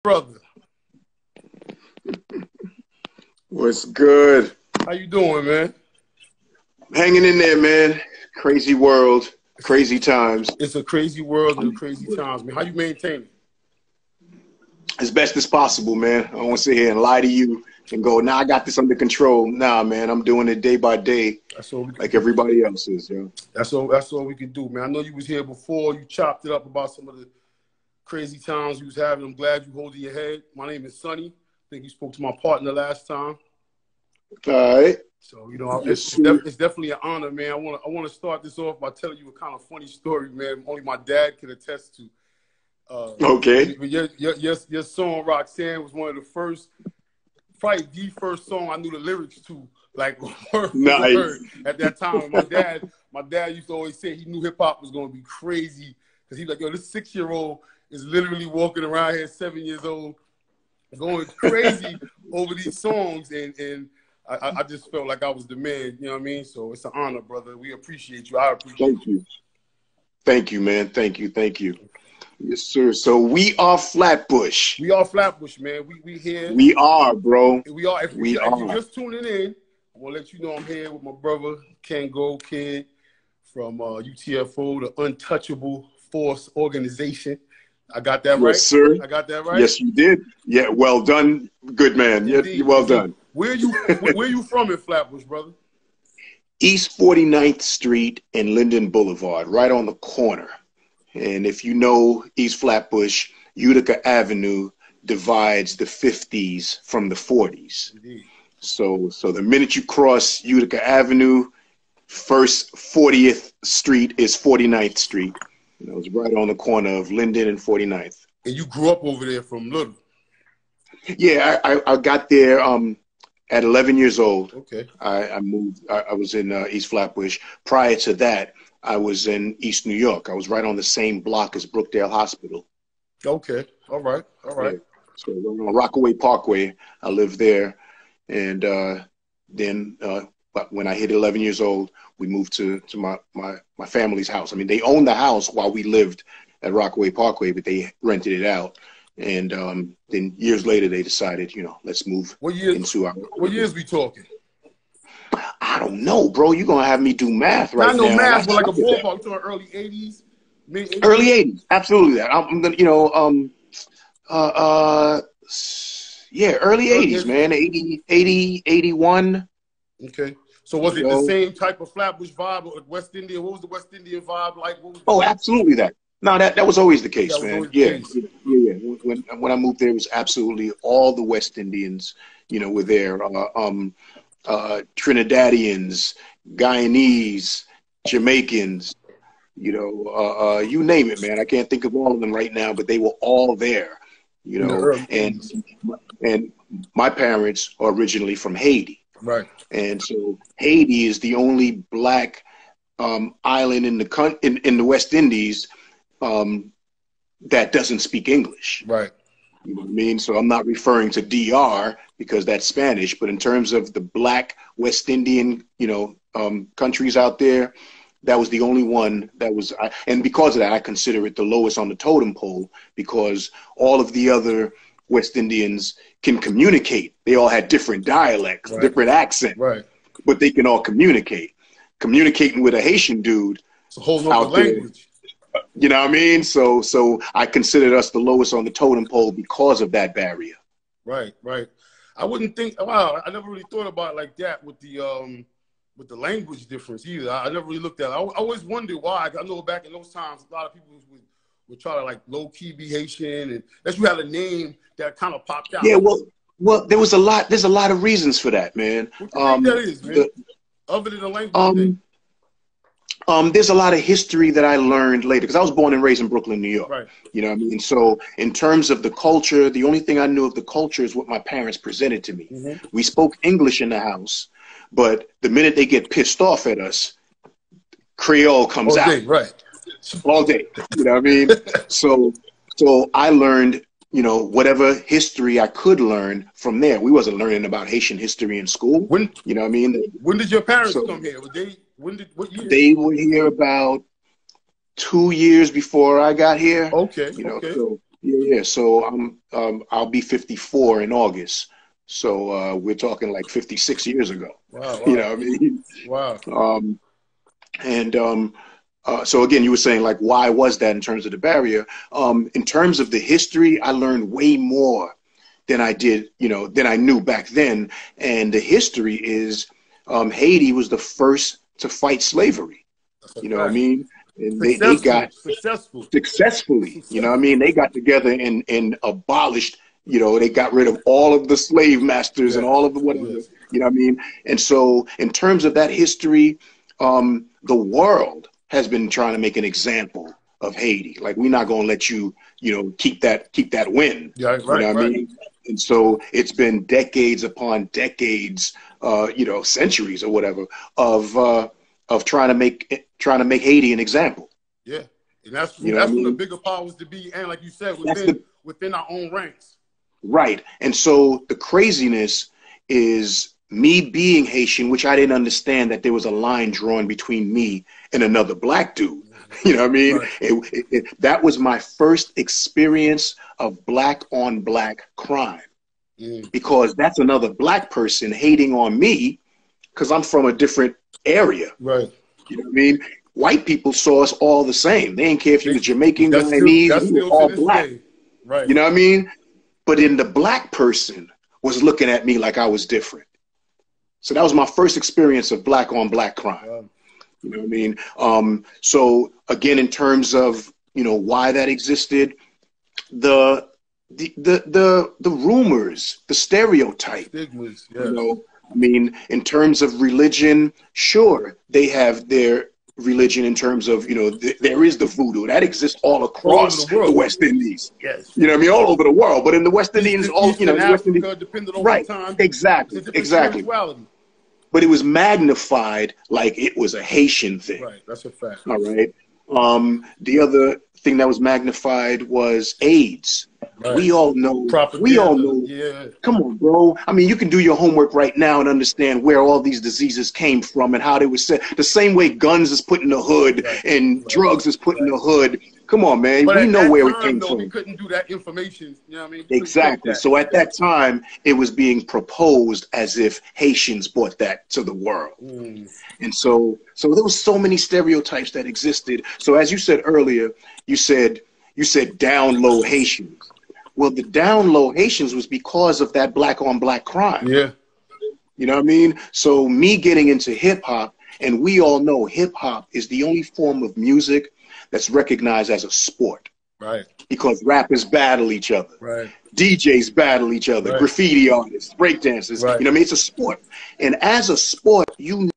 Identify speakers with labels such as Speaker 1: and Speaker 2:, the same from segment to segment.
Speaker 1: Brother,
Speaker 2: What's good?
Speaker 1: how you doing, man?
Speaker 2: Hanging in there, man. Crazy world, crazy times.
Speaker 1: It's a crazy world and crazy times, man. How you maintain it?
Speaker 2: As best as possible, man. I don't want to sit here and lie to you and go, nah, I got this under control. Nah, man, I'm doing it day by day,
Speaker 1: That's all we can
Speaker 2: like
Speaker 1: do.
Speaker 2: everybody else is, yo.
Speaker 1: That's all we can do, man. I know you was here before. You chopped it up about some of the crazy times you was having. I'm glad you holding your head. My name is Sonny. I think you spoke to my partner last time.
Speaker 2: All right.
Speaker 1: So, you know,
Speaker 2: Yes,
Speaker 1: it's definitely an honor, man. I want to start this off by telling you a kind of funny story, man. Only my dad can attest to.
Speaker 2: Okay.
Speaker 1: Your song Roxanne was one of the first, probably the first song I knew the lyrics to, like word
Speaker 2: Nice.
Speaker 1: for word at that time. My dad used to always say he knew hip hop was gonna be crazy because he's like, yo, this 6-year-old is literally walking around here, 7 years old, going crazy over these songs, and I just felt like I was the man, you know what I mean? So it's an honor, brother. We appreciate you. I appreciate you.
Speaker 2: Thank you, man. Thank you. Yes, sir. So we are Flatbush.
Speaker 1: We are Flatbush, man. We here.
Speaker 2: We are, bro.
Speaker 1: We are. If
Speaker 2: We
Speaker 1: you're
Speaker 2: are.
Speaker 1: just tuning in, I want to let you know I'm here with my brother, Kangol Kid from UTFO, the Untouchable Force Organization. I got that right?
Speaker 2: Yes, sir.
Speaker 1: I got that right?
Speaker 2: Yes, you did. Yeah, well done. Good man.
Speaker 1: Indeed.
Speaker 2: Yeah, well done.
Speaker 1: Where you from in Flatbush, brother?
Speaker 2: East 49th Street and Linden Boulevard, right on the corner. And if you know East Flatbush, Utica Avenue divides the 50s from the 40s.
Speaker 1: Indeed.
Speaker 2: So the minute you cross Utica Avenue, first 40th Street is 49th Street. You know, it's right on the corner of Linden and 49th.
Speaker 1: And you grew up over there from little?
Speaker 2: Yeah, I got there at 11 years old.
Speaker 1: Okay.
Speaker 2: I moved. I was in East Flatbush. Prior to that, I was in East New York. I was right on the same block as Brookdale Hospital.
Speaker 1: Okay. All right.
Speaker 2: Yeah. So on Rockaway Parkway, I lived there. And then when I hit 11 years old, we moved to my family's house. I mean, they owned the house while we lived at Rockaway Parkway, but they rented it out. And then years later, they decided, you know, let's move into our...
Speaker 1: What years we talking?
Speaker 2: I don't know, bro. You're going to have me do math right now.
Speaker 1: I know math, but like a ballpark, to early 80s? Mid-80s?
Speaker 2: Early 80s. Absolutely. I'm going to, you know, yeah, early 80s, man. 80, 81.
Speaker 1: Okay. So was it the same type of Flatbush vibe or West Indian? What was the West Indian vibe like?
Speaker 2: Oh, absolutely that. No, that was always the case, man. Yeah. When I moved there, it was absolutely all the West Indians, you know, were there. Trinidadians, Guyanese, Jamaicans, you know, you name it, man. I can't think of all of them right now, but they were all there, you know. And my parents are originally from Haiti.
Speaker 1: Right.
Speaker 2: And so Haiti is the only black island in the West Indies that doesn't speak English.
Speaker 1: Right.
Speaker 2: You know what I mean? So I'm not referring to DR because that's Spanish, but in terms of the black West Indian, you know, countries out there, that was the only one that was, and because of that, I consider it the lowest on the totem pole because all of the other West Indians can communicate. They all had different dialects, different accents, but they can all communicate. Communicating with a Haitian dude,
Speaker 1: it's a whole other language.
Speaker 2: You know what I mean? So I considered us the lowest on the totem pole because of that barrier.
Speaker 1: Right. I wouldn't think. Wow, I never really thought about it like that with the language difference either. I never really looked at it. I always wondered why. I know back in those times, a lot of people would try to like low key be Haitian, and unless you had a name that kind of popped out.
Speaker 2: Yeah, well, there's a lot of reasons for that, man.
Speaker 1: What do you think that is, man? Other than the language thing.
Speaker 2: There's a lot of history that I learned later because I was born and raised in Brooklyn, New York.
Speaker 1: Right.
Speaker 2: You know what I mean? So in terms of the culture, the only thing I knew of the culture is what my parents presented to me. Mm-hmm. We spoke English in the house, but the minute they get pissed off at us, Creole comes out.
Speaker 1: Right.
Speaker 2: All day. You know what I mean? So I learned, you know, whatever history I could learn from there. We wasn't learning about Haitian history in school. You know what I mean?
Speaker 1: When did your parents come here? What year?
Speaker 2: They were here about 2 years before I got here.
Speaker 1: Okay.
Speaker 2: You know, Yeah. So I'll be 54 in August. So we're talking like 56 years ago.
Speaker 1: Wow,
Speaker 2: You
Speaker 1: wow,
Speaker 2: know what I mean?
Speaker 1: wow.
Speaker 2: And so again, you were saying like, why was that in terms of the barrier? In terms of the history, I learned way more than I did, than I knew back then. And the history is Haiti was the first to fight slavery.
Speaker 1: That's a
Speaker 2: You know what I
Speaker 1: fact.
Speaker 2: mean? And they
Speaker 1: Successful,
Speaker 2: got
Speaker 1: successful,
Speaker 2: successfully, you know what I
Speaker 1: successful.
Speaker 2: mean? They got together and abolished, they got rid of all of the slave masters and
Speaker 1: Yes,
Speaker 2: all of the whatever,
Speaker 1: yes.
Speaker 2: you know what I mean? And so in terms of that history, the world has been trying to make an example of Haiti. Like, we're not going to let you, keep that win,
Speaker 1: Yeah,
Speaker 2: you know
Speaker 1: right,
Speaker 2: what I
Speaker 1: right.
Speaker 2: mean? And so it's been decades upon decades, centuries or whatever of trying to make Haiti an example.
Speaker 1: Yeah, and that's
Speaker 2: You know what I
Speaker 1: that's from the
Speaker 2: mean?
Speaker 1: bigger powers to be, and like you said,
Speaker 2: That's the
Speaker 1: within our own ranks.
Speaker 2: right. And so the craziness is me being Haitian, which I didn't understand that there was a line drawn between me and another black dude. You know what I mean?
Speaker 1: Right.
Speaker 2: That was my first experience of black on black crime, because that's another black person hating on me because I'm from a different area.
Speaker 1: Right.
Speaker 2: You know what I mean? White people saw us all the same. They didn't care if you was Jamaican, Guyanese,
Speaker 1: That's
Speaker 2: we were
Speaker 1: still to
Speaker 2: all
Speaker 1: this
Speaker 2: black.
Speaker 1: day. Right.
Speaker 2: You know what I mean? But then the black person was looking at me like I was different. So that was my first experience of black on black crime.
Speaker 1: Wow.
Speaker 2: You know what I mean? So again, in terms of, why that existed, the rumors, the stereotype,
Speaker 1: Stigmas. Yes.
Speaker 2: I mean, in terms of religion, sure, they have their religion in terms of, there is the voodoo that exists all
Speaker 1: All over
Speaker 2: across
Speaker 1: the world.
Speaker 2: the West Indies.
Speaker 1: Yes.
Speaker 2: You know what I mean? All over the world. But in the West Indies,
Speaker 1: Eastern
Speaker 2: the West Indies,
Speaker 1: Africa, depending on
Speaker 2: right?
Speaker 1: what time.
Speaker 2: Exactly.
Speaker 1: It's a different
Speaker 2: Exactly.
Speaker 1: spirituality.
Speaker 2: But it was magnified like it was a Haitian thing.
Speaker 1: Right. That's a fact.
Speaker 2: All right. The other thing that was magnified was AIDS.
Speaker 1: Right.
Speaker 2: We all know.
Speaker 1: Propaganda.
Speaker 2: We all know.
Speaker 1: Yeah.
Speaker 2: Come on, bro. I mean, you can do your homework right now and understand where all these diseases came from and how they were set. The same way guns is put in the hood and drugs is put in the hood. Come on, man.
Speaker 1: But
Speaker 2: we
Speaker 1: at
Speaker 2: know
Speaker 1: that
Speaker 2: where
Speaker 1: time,
Speaker 2: it came
Speaker 1: though,
Speaker 2: from.
Speaker 1: we couldn't do that information. You know what I mean?
Speaker 2: Exactly. So at that time, it was being proposed as if Haitians brought that to the world. And so there was so many stereotypes that existed. So as you said earlier, you said down low Haitians. Well, the down low Haitians was because of that black on black crime.
Speaker 1: Yeah.
Speaker 2: You know what I mean? So me getting into hip hop, and we all know hip hop is the only form of music that's recognized as a sport.
Speaker 1: Right.
Speaker 2: Because rappers battle each other.
Speaker 1: Right.
Speaker 2: DJs battle each other.
Speaker 1: Right.
Speaker 2: Graffiti artists, breakdancers.
Speaker 1: Right.
Speaker 2: You know what I mean? It's a sport. And as a sport, you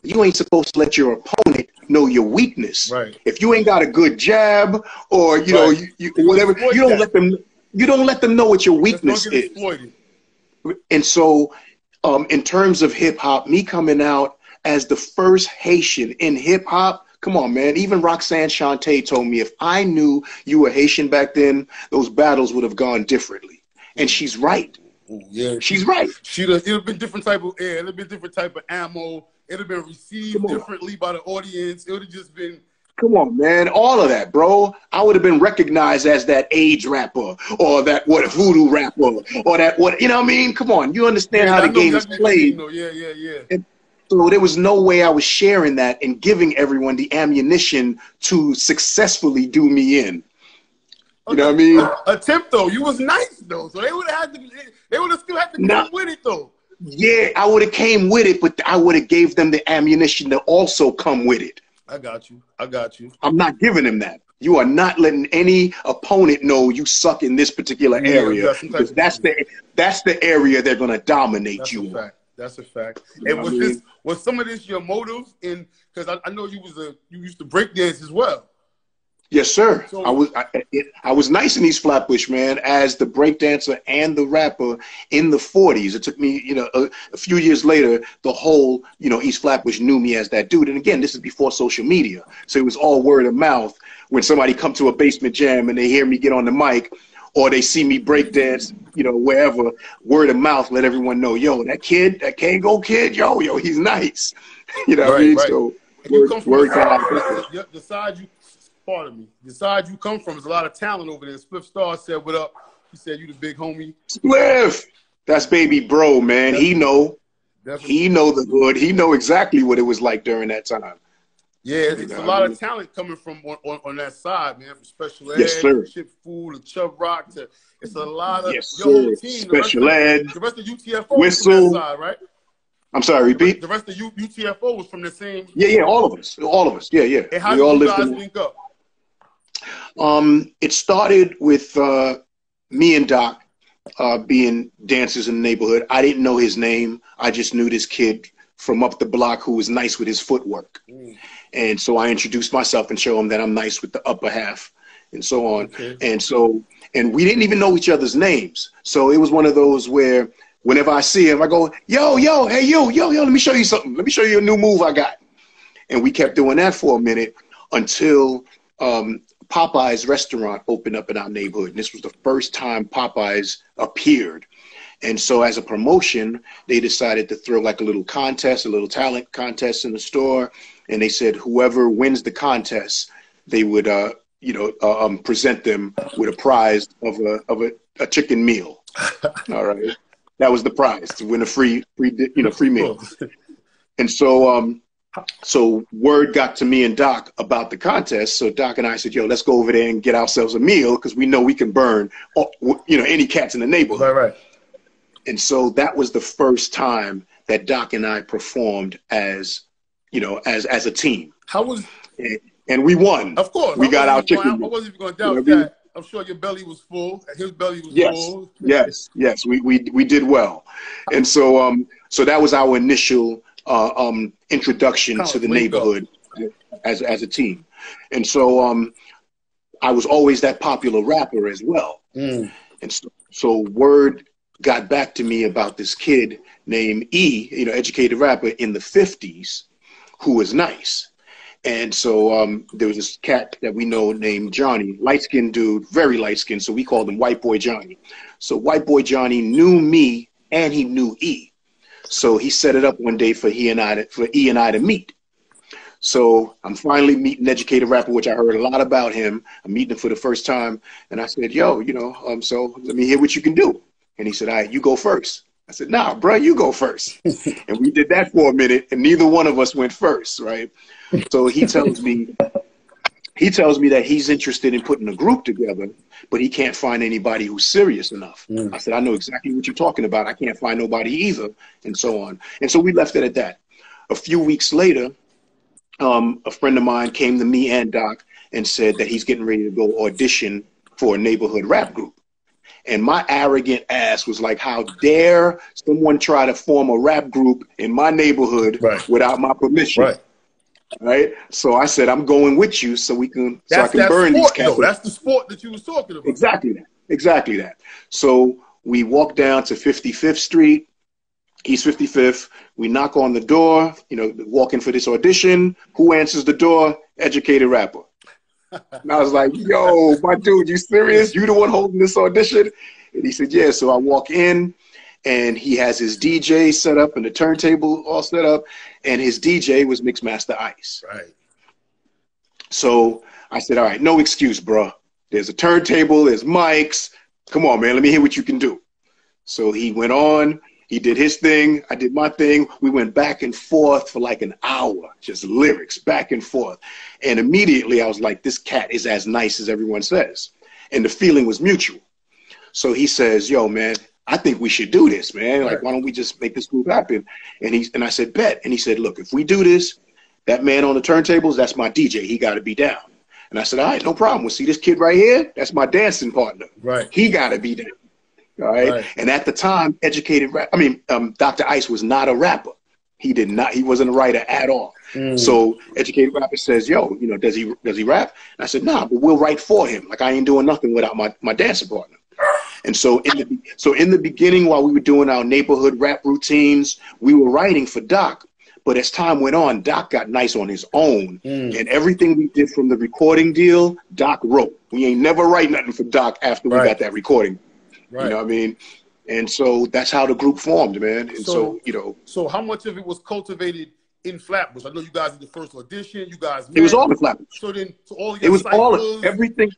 Speaker 2: ain't supposed to let your opponent know your weakness.
Speaker 1: Right.
Speaker 2: If you ain't got a good jab or you whatever, you don't let them know what your weakness is.
Speaker 1: Exploited.
Speaker 2: And so in terms of hip hop, me coming out as the first Haitian in hip hop, come on, man. Even Roxanne Shante told me if I knew you were Haitian back then, those battles would have gone differently. And she's right.
Speaker 1: Yeah,
Speaker 2: she's right.
Speaker 1: It'd have been different type of air. It'd have been different type of ammo. It'd have been received differently by the audience. It would have just been.
Speaker 2: Come on, man. All of that, bro. I would have been recognized as that AIDS rapper or that voodoo rapper or that you know what I mean? Come on. You understand how the game is played.
Speaker 1: Yeah.
Speaker 2: And so there was no way I was sharing that and giving everyone the ammunition to successfully do me in. You know what I mean?
Speaker 1: Attempt though. You was nice though. So they would have still had to come with it though.
Speaker 2: Yeah, I would have came with it, but I would have gave them the ammunition to also come with it.
Speaker 1: I got you.
Speaker 2: I'm not giving them that. You are not letting any opponent know you suck in this particular area. Because that's the area they're gonna dominate you on.
Speaker 1: That's a fact.
Speaker 2: You
Speaker 1: And was some of this your motives? And because I know you used to break dance as well.
Speaker 2: Yes, sir.
Speaker 1: So,
Speaker 2: I was nice in East Flatbush, man, as the breakdancer and the rapper in the 40s. It took me, a few years later, the whole, East Flatbush knew me as that dude. And again, this is before social media. So it was all word of mouth. When somebody come to a basement jam and they hear me get on the mic or they see me breakdance, wherever, word of mouth, let everyone know, yo, that Kangol Kid, yo, he's nice. You know what I mean?
Speaker 1: Right.
Speaker 2: So
Speaker 1: you come from the side you part of me. The side you come from, there's a lot of talent over there. Spliff Star said, "What up?" He said, "You the big homie."
Speaker 2: Spliff, that's baby bro, man. Definitely. He know. Definitely. He know the hood. He know exactly what it was like during that time.
Speaker 1: Yeah, it's a lot of talent coming from on that side, man. From Special Ed,
Speaker 2: yes, sir.
Speaker 1: Chip Fool, to Chubb Rock, to it's a lot of
Speaker 2: yes,
Speaker 1: your whole team.
Speaker 2: Special Ed,
Speaker 1: the rest of UTFO
Speaker 2: Whistle.
Speaker 1: was from that side, right?
Speaker 2: I'm sorry, repeat.
Speaker 1: The rest of UTFO was from the same.
Speaker 2: Yeah, all of us. Yeah.
Speaker 1: And how did you guys link up?
Speaker 2: It started with me and Doc being dancers in the neighborhood. I didn't know his name. I just knew this kid from up the block who was nice with his footwork. And so I introduced myself and show him that I'm nice with the upper half and so on. Okay. And we didn't even know each other's names. So it was one of those where whenever I see him, I go, yo, hey, yo, let me show you something. Let me show you a new move I got. And we kept doing that for a minute until Popeye's restaurant opened up in our neighborhood. And this was the first time Popeye's appeared. And so as a promotion, they decided to throw like a little contest, a little talent contest in the store. And they said whoever wins the contest, they would, present them with a prize of a chicken meal. All right. That was the prize, to win a free meal. And so word got to me and Doc about the contest. So Doc and I said, yo, let's go over there and get ourselves a meal because we know we can burn, any cats in the neighborhood.
Speaker 1: Right.
Speaker 2: And so that was the first time that Doc and I performed as a team.
Speaker 1: How was?
Speaker 2: And we won.
Speaker 1: Of course.
Speaker 2: We got our chicken meal.
Speaker 1: I wasn't even going to doubt that. I'm sure your belly was full. His belly was full.
Speaker 2: Yes. We did well. And so that was our initial introduction to the neighborhood as a team. And so I was always that popular rapper as well. And so word got back to me about this kid named E, educated rapper in the 50s who was nice. And so there was this cat that we know named Johnny, light-skinned dude, very light-skinned, so we called him White Boy Johnny. So White Boy Johnny knew me and he knew E. So he set it up one day for E and I to meet. So I'm finally meeting educated rapper, which I heard a lot about him. I'm meeting him for the first time. And I said, yo, so let me hear what you can do. And he said, all right, you go first. I said, nah, bro, you go first. And we did that for a minute, and neither one of us went first, right? So he tells me that he's interested in putting a group together, but he can't find anybody who's serious enough. I said, I know exactly what you're talking about. I can't find nobody either, and so on. And so we left it at that. A few weeks later, a friend of mine came to me and Doc and said that he's getting ready to go audition for a neighborhood rap group. And my arrogant ass was like, how dare someone try to form a rap group in my neighborhood without my permission? Right. So I said, I'm going with you so I can burn these cats.
Speaker 1: That's the sport that you was talking about.
Speaker 2: Exactly that. So we walk down to 55th Street, East 55th. We knock on the door, walking for this audition. Who answers the door? Educated rapper. And I was like, yo, my dude, you serious? You the one holding this audition? And he said, yeah. So I walk in, and he has his DJ set up and the turntable all set up, and his DJ was Mixmaster Ice.
Speaker 1: Right.
Speaker 2: So I said, all right, no excuse, bro. There's a turntable, there's mics. Come on, man, let me hear what you can do. So he went on. He did his thing. I did my thing. We went back and forth for like an hour, just lyrics back and forth. And immediately I was like, this cat is as nice as everyone says. And the feeling was mutual. So he says, yo, man, I think we should do this, man. Like, why don't we just make this group happen? And I said, bet. And he said, look, if we do this, that man on the turntables, that's my DJ. He got to be down. And I said, all right, no problem. Well, see this kid right here? That's my dancing partner.
Speaker 1: Right.
Speaker 2: He got to be down. All right. And at the time, Dr. Ice was not a rapper. He wasn't a writer at all. So educated rapper says, yo, does he rap? And I said, nah, but we'll write for him. Like, I ain't doing nothing without my dancing partner. And so in the beginning, while we were doing our neighborhood rap routines, we were writing for Doc. But as time went on, Doc got nice on his own. And everything we did from the recording deal, Doc wrote. We ain't never write nothing for Doc after we got that recording. Right. You know what I mean? And so that's how the group formed, man. And so
Speaker 1: So how much of it was cultivated in Flatbush? I know you guys did the first audition. You guys met.
Speaker 2: It was all in Flatbush.
Speaker 1: So then, so all
Speaker 2: it was all
Speaker 1: ciphers,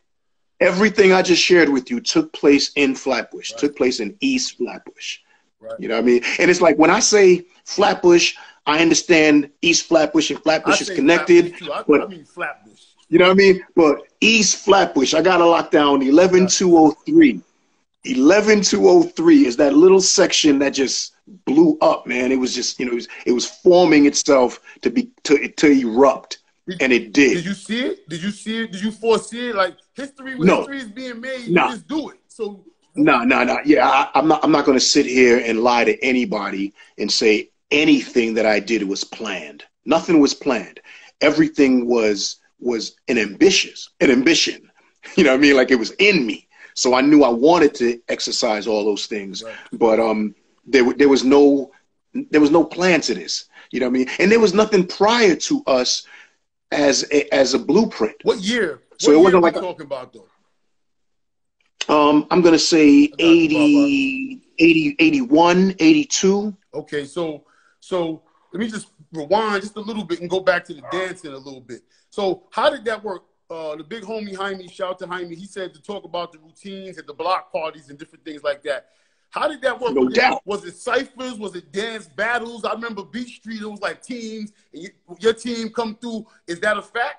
Speaker 2: everything I just shared with you took place in Flatbush.
Speaker 1: Right.
Speaker 2: Took place in East Flatbush.
Speaker 1: Right.
Speaker 2: You know what I mean? And it's like when I say Flatbush, I understand East Flatbush and Flatbush is connected.
Speaker 1: I mean Flatbush.
Speaker 2: You know what I mean? But East Flatbush, I got to lock down 11203. 11203 is that little section that just blew up, man. It was just, you know, it was forming itself to erupt, and it did.
Speaker 1: Did you see it? Did you see it? Did you foresee it? Like history, when history is being made, you just do it. So
Speaker 2: no. Yeah, I'm not going to sit here and lie to anybody and say anything that I did was planned. Nothing was planned. Everything was an ambition. You know what I mean? Like it was in me. So I knew I wanted to exercise all those things, right. But there was no plan to this. You know what I mean? And there was nothing prior to us as a blueprint.
Speaker 1: What year?
Speaker 2: So it wasn't like
Speaker 1: talking about though.
Speaker 2: I'm gonna say 80, 81, 82.
Speaker 1: Okay, so let me just rewind just a little bit and go back to the dancing a little bit. So how did that work? The big homie Jaime, shout out to Jaime, he said to talk about the routines at the block parties and different things like that. How did that work?
Speaker 2: No doubt.
Speaker 1: Was it ciphers? Was it dance battles? I remember Beach Street, it was like teams, and your team come through. Is that a fact?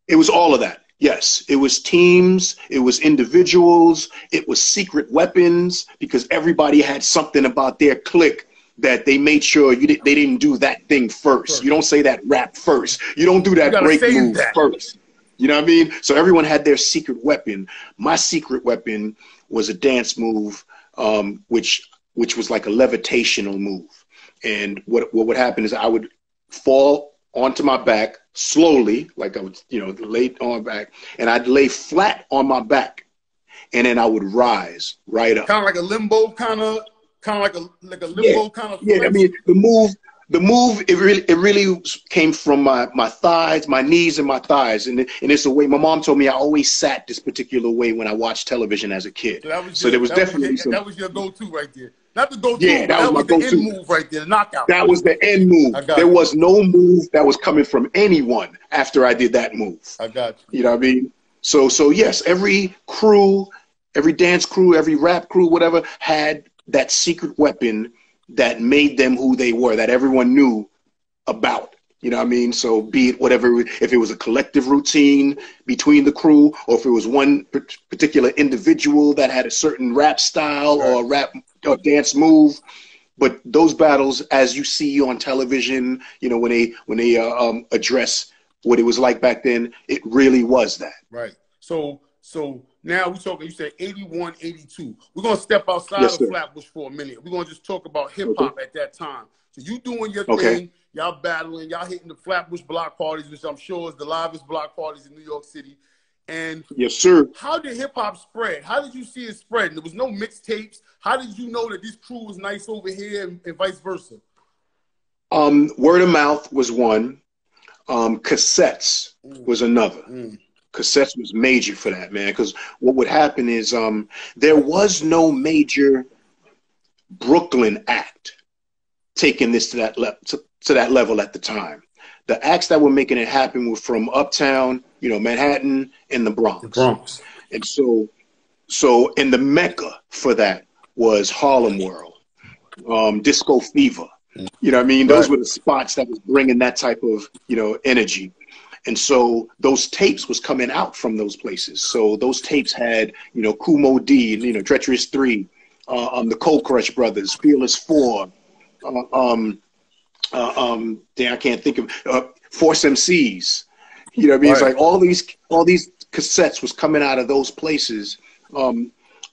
Speaker 2: It was all of that. Yes, it was teams, it was individuals, it was secret weapons, because everybody had something about their clique that they made sure they didn't do that thing first. You don't say that rap first. You don't do that break move first. You know what I mean? So everyone had their secret weapon. My secret weapon was a dance move, which was like a levitational move. And what would happen is I would fall onto my back slowly, like I would, lay on my back, and I'd lay flat on my back, and then I would rise right up.
Speaker 1: Kind of like a limbo, kind of like a limbo kind of.
Speaker 2: Yeah, I mean the move, it really came from my thighs, my knees, and my thighs, and it's a way. My mom told me I always sat this particular way when I watched television as a kid. So there was definitely
Speaker 1: that was your go-to right there. Not the go-to.
Speaker 2: Yeah, that was my go-to.
Speaker 1: The end move right there, the knockout.
Speaker 2: That was the end move. There was no move that was coming from anyone after I did that move.
Speaker 1: I got you.
Speaker 2: You know what I mean? So yes, every crew, every dance crew, every rap crew, whatever, had that secret weapon that made them who they were, that everyone knew about. You know what I mean? So be it whatever, if it was a collective routine between the crew, or if it was one particular individual that had a certain rap style or rap or dance move. But those battles, as you see on television, when they address what it was like back then, it really was that.
Speaker 1: Right. So now we're talking, you said 81, 82. We're going to step outside of Flatbush for a minute. We're going to just talk about hip-hop at that time. So you doing your thing, y'all battling, y'all hitting the Flatbush block parties, which I'm sure is the livest block parties in New York City. And
Speaker 2: yes, sir.
Speaker 1: How did hip-hop spread? How did you see it spread? There was no mixtapes. How did you know that this crew was nice over here and vice versa?
Speaker 2: Word of mouth was one. Cassettes was another. Cassettes was major for that, man, because what would happen is there was no major Brooklyn act taking this to that level at the time. The acts that were making it happen were from uptown, Manhattan and the Bronx. And so in the mecca for that was Harlem World, Disco Fever. You know what I mean? Those were the spots that was bringing that type of, energy. And so those tapes was coming out from those places. So those tapes had, Kumo D, Treacherous 3, the Cold Crush Brothers, Fearless 4, I can't think of Force MCs. You know what I mean? It's like all these cassettes was coming out of those places,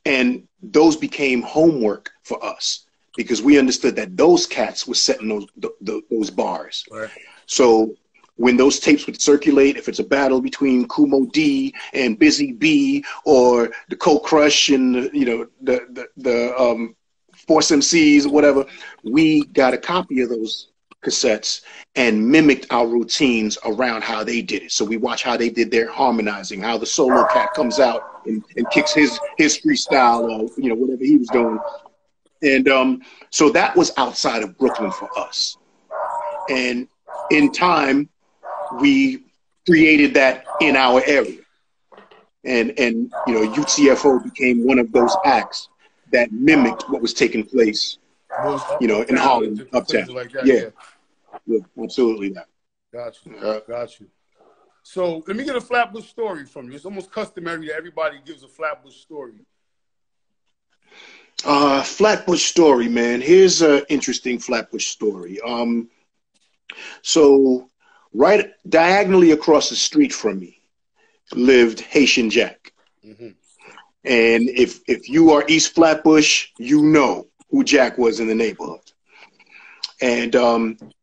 Speaker 2: and those became homework for us because we understood that those cats were setting those bars.
Speaker 1: Right.
Speaker 2: So when those tapes would circulate, if it's a battle between Kumo D and Busy B, or the Cold Crush and the Force MCs or whatever, we got a copy of those cassettes and mimicked our routines around how they did it. So we watch how they did their harmonizing, how the solo cat comes out and kicks his freestyle or whatever he was doing. And so that was outside of Brooklyn for us. And in time, we created that in our area. And you know, UTFO became one of those acts that mimicked what was taking place, you know, in Harlem, uptown.
Speaker 1: Like that,
Speaker 2: yeah, absolutely that.
Speaker 1: Got you. Got you. So let me get a Flatbush story from you. It's almost customary that everybody gives a Flatbush story.
Speaker 2: Flatbush story, man. Here's an interesting Flatbush story. So right diagonally across the street from me lived Haitian Jack.
Speaker 1: Mm-hmm.
Speaker 2: And if you are East Flatbush, you know who Jack was in the neighborhood. And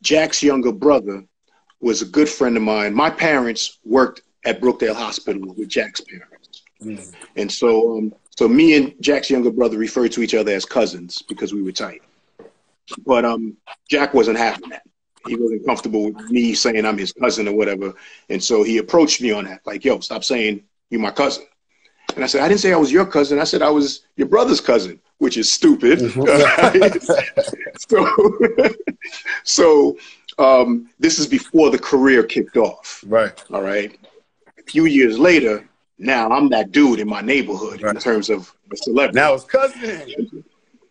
Speaker 2: Jack's younger brother was a good friend of mine. My parents worked at Brookdale Hospital with Jack's parents.
Speaker 1: Mm.
Speaker 2: And so so me and Jack's younger brother referred to each other as cousins because we were tight. But Jack wasn't having that. He wasn't comfortable with me saying I'm his cousin or whatever. And so he approached me on that, like, yo, stop saying you're my cousin. And I said, I didn't say I was your cousin. I said I was your brother's cousin, which is stupid. So this is before the career kicked off.
Speaker 1: Right.
Speaker 2: All right. A few years later, now I'm that dude in my neighborhood in terms of a celebrity.
Speaker 1: Now it's cousin.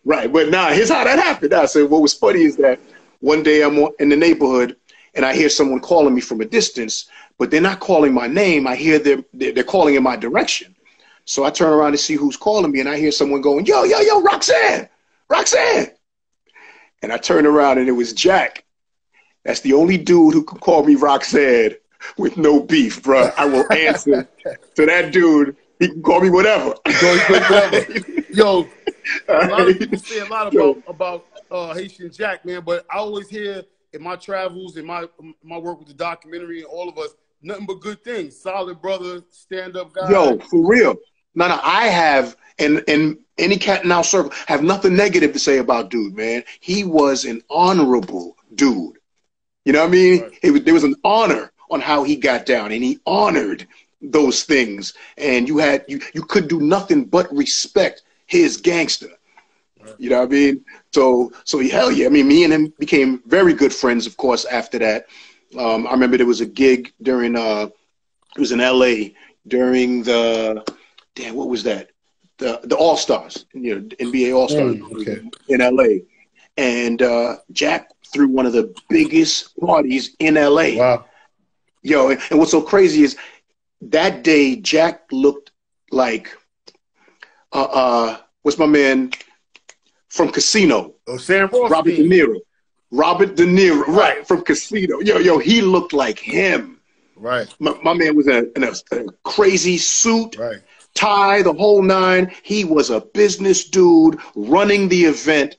Speaker 2: Right. But now here's how that happened. I said, what was funny is that one day I'm in the neighborhood and I hear someone calling me from a distance, but they're not calling my name. I hear they're calling in my direction. So I turn around to see who's calling me and I hear someone going, yo, yo, yo, Roxanne, Roxanne. And I turned around and it was Jack. That's the only dude who could call me Roxanne with no beef, bro. I will answer to that dude. He can call me whatever.
Speaker 1: Yo, a lot of people say a lot about Haitian Jack, man, but I always hear in my travels, in my work with the documentary and all of us, nothing but good things. Solid brother, stand-up guy.
Speaker 2: Yo, for real. No, I have, and any cat in our circle, have nothing negative to say about dude, man. He was an honorable dude. You know what I mean? Right. There was an honor on how he got down, and he honored those things. And you could do nothing but respect his gangster. Right. You know what I mean? So hell yeah. I mean, me and him became very good friends, of course, after that. I remember there was a gig during, it was in LA during what was that? The All-Stars, you know, NBA All-Stars in LA. And Jack threw one of the biggest parties in LA.
Speaker 1: Wow.
Speaker 2: Yo, and what's so crazy is that day Jack looked like, what's my man from Casino?
Speaker 1: Oh, Sam Rothstein.
Speaker 2: Robert De Niro, right, from Casino. Yo, he looked like him.
Speaker 1: Right.
Speaker 2: My man was in a crazy suit,
Speaker 1: right,
Speaker 2: tie, the whole nine. He was a business dude running the event.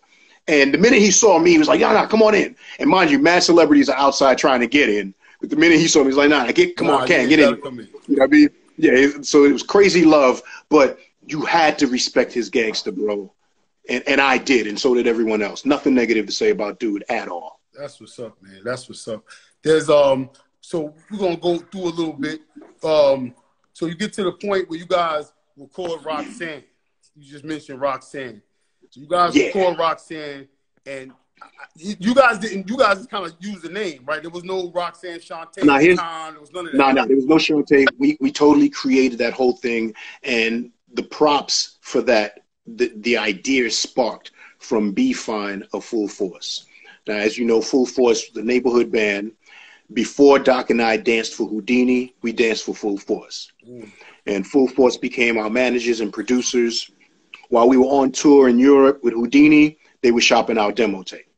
Speaker 2: And the minute he saw me, he was like, nah, come on in. And mind you, mad celebrities are outside trying to get in. But the minute he saw me, he's like, come on, can't get in. You know what I mean? Yeah, so it was crazy love, but you had to respect his gangster, bro. And I did, and so did everyone else. Nothing negative to say about dude at all. That's
Speaker 1: what's up, man. That's what's up. There's so we're gonna go through a little bit. So you get to the point where you guys record Roxanne. You just mentioned Roxanne. So you guys record Roxanne, and you guys didn't. You guys just kind of used the name, right? There was no Roxanne Shantae. There was none of that.
Speaker 2: No, there was no Shantae. We totally created that whole thing, and the props for that. The idea sparked from B-Fine of Full Force. Now, as you know, Full Force, the neighborhood band, before Doc and I danced for Houdini, we danced for Full Force. And Full Force became our managers and producers. While we were on tour in Europe with Houdini, they were shopping our demo tape.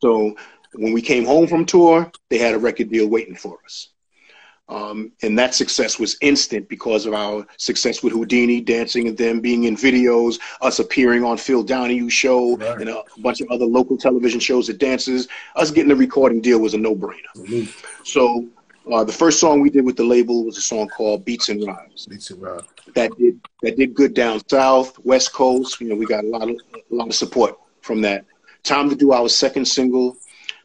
Speaker 2: So when we came home from tour, they had a record deal waiting for us. And that success was instant because of our success with Houdini, dancing and them being in videos, us appearing on Phil Donahue's show and a bunch of other local television shows at dances. Us getting a recording deal was a no-brainer. So the first song we did with the label was a song called Beats and Rhymes. That did good down south, West Coast. You know, we got a lot of support from that. Time to do our second single.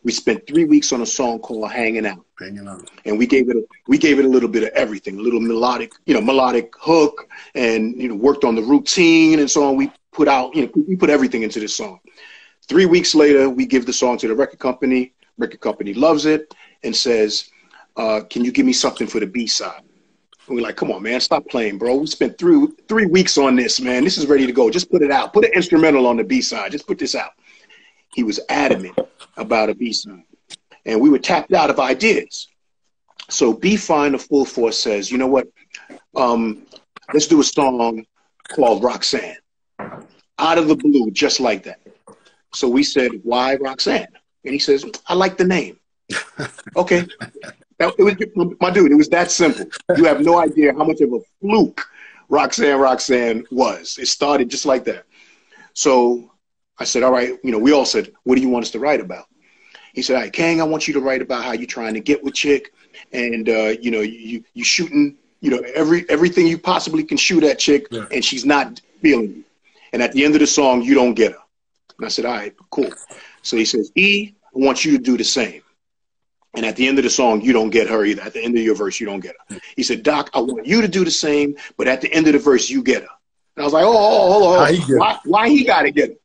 Speaker 2: We spent 3 weeks on a song called Hanging Out. And we gave it a little bit of everything, a little melodic hook, and worked on the routine and so on. We put everything into this song. 3 weeks later, we give the song to the record company. record company loves it and says, can you give me something for the B-side? And we're like, come on, man, stop playing, bro. We spent 3 weeks on this, man. This is ready to go. Just put it out. Put an instrumental on the B-side. Just put this out. He was adamant about a B-side. And we were tapped out of ideas. So B-Fine, the Full Force, says, you know what? Let's do a song called Roxanne. Out of the blue, just like that. So we said, why Roxanne? And he says, I like the name. Okay. It was, my dude, it was that simple. You have no idea how much of a fluke Roxanne was. It started just like that. So I said, all right, we all said, what do you want us to write about? He said, all right, Kang, I want you to write about how you're trying to get with chick and, you shooting, everything you possibly can shoot at chick, yeah, and she's not feeling you. And at the end of the song, you don't get her. And I said, all right, cool. So he says, E, I want you to do the same. And at the end of the song, you don't get her either. At the end of your verse, you don't get her. He said, Doc, I want you to do the same, but at the end of the verse, you get her. And I was like, hold on. Why he got to get her?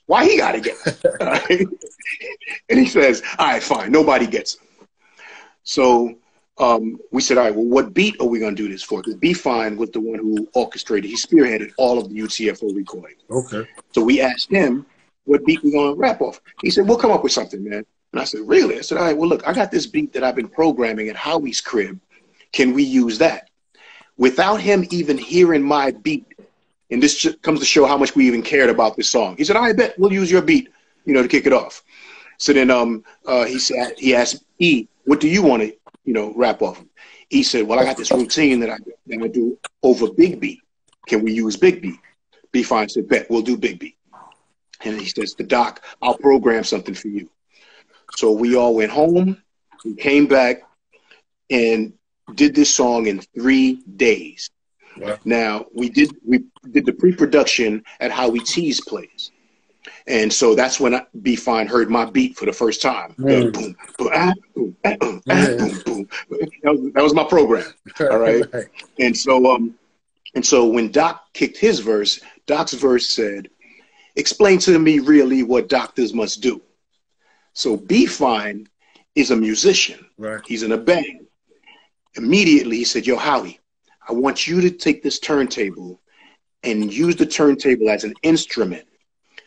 Speaker 2: Why he got to get her? Right? And he says, all right, fine. Nobody gets her. So we said, all right, well, what beat are we going to do this for? Because B-Fine was the one who orchestrated. He spearheaded all of the UTFO recordings. Okay. So we asked him what beat we're going to rap off. He said, we'll come up with something, man. And I said, really? I said, all right, well, look, I got this beat that I've been programming at Howie's crib. Can we use that? Without him even hearing my beat, and this comes to show how much we even cared about this song. He said, I bet we'll use your beat, to kick it off. So then he asked E, what do you want to, rap off of? He said, well, I got this routine that I do over Big Beat. Can we use Big Beat? B-Fine said, bet, we'll do Big Beat. And he says, the Doc, I'll program something for you. So we all went home, we came back, and did this song in 3 days. Wow. Now, we did the pre-production at Howie T's place. And so that's when B-Fine heard my beat for the first time. Boom, boom, boom, boom, boom. That was my program. All right. And so when Doc kicked his verse, Doc's verse said, explain to me really what doctors must do. So B-Fine is a musician. Right. He's in a band. Immediately he said, yo, Howie, I want you to take this turntable and use the turntable as an instrument.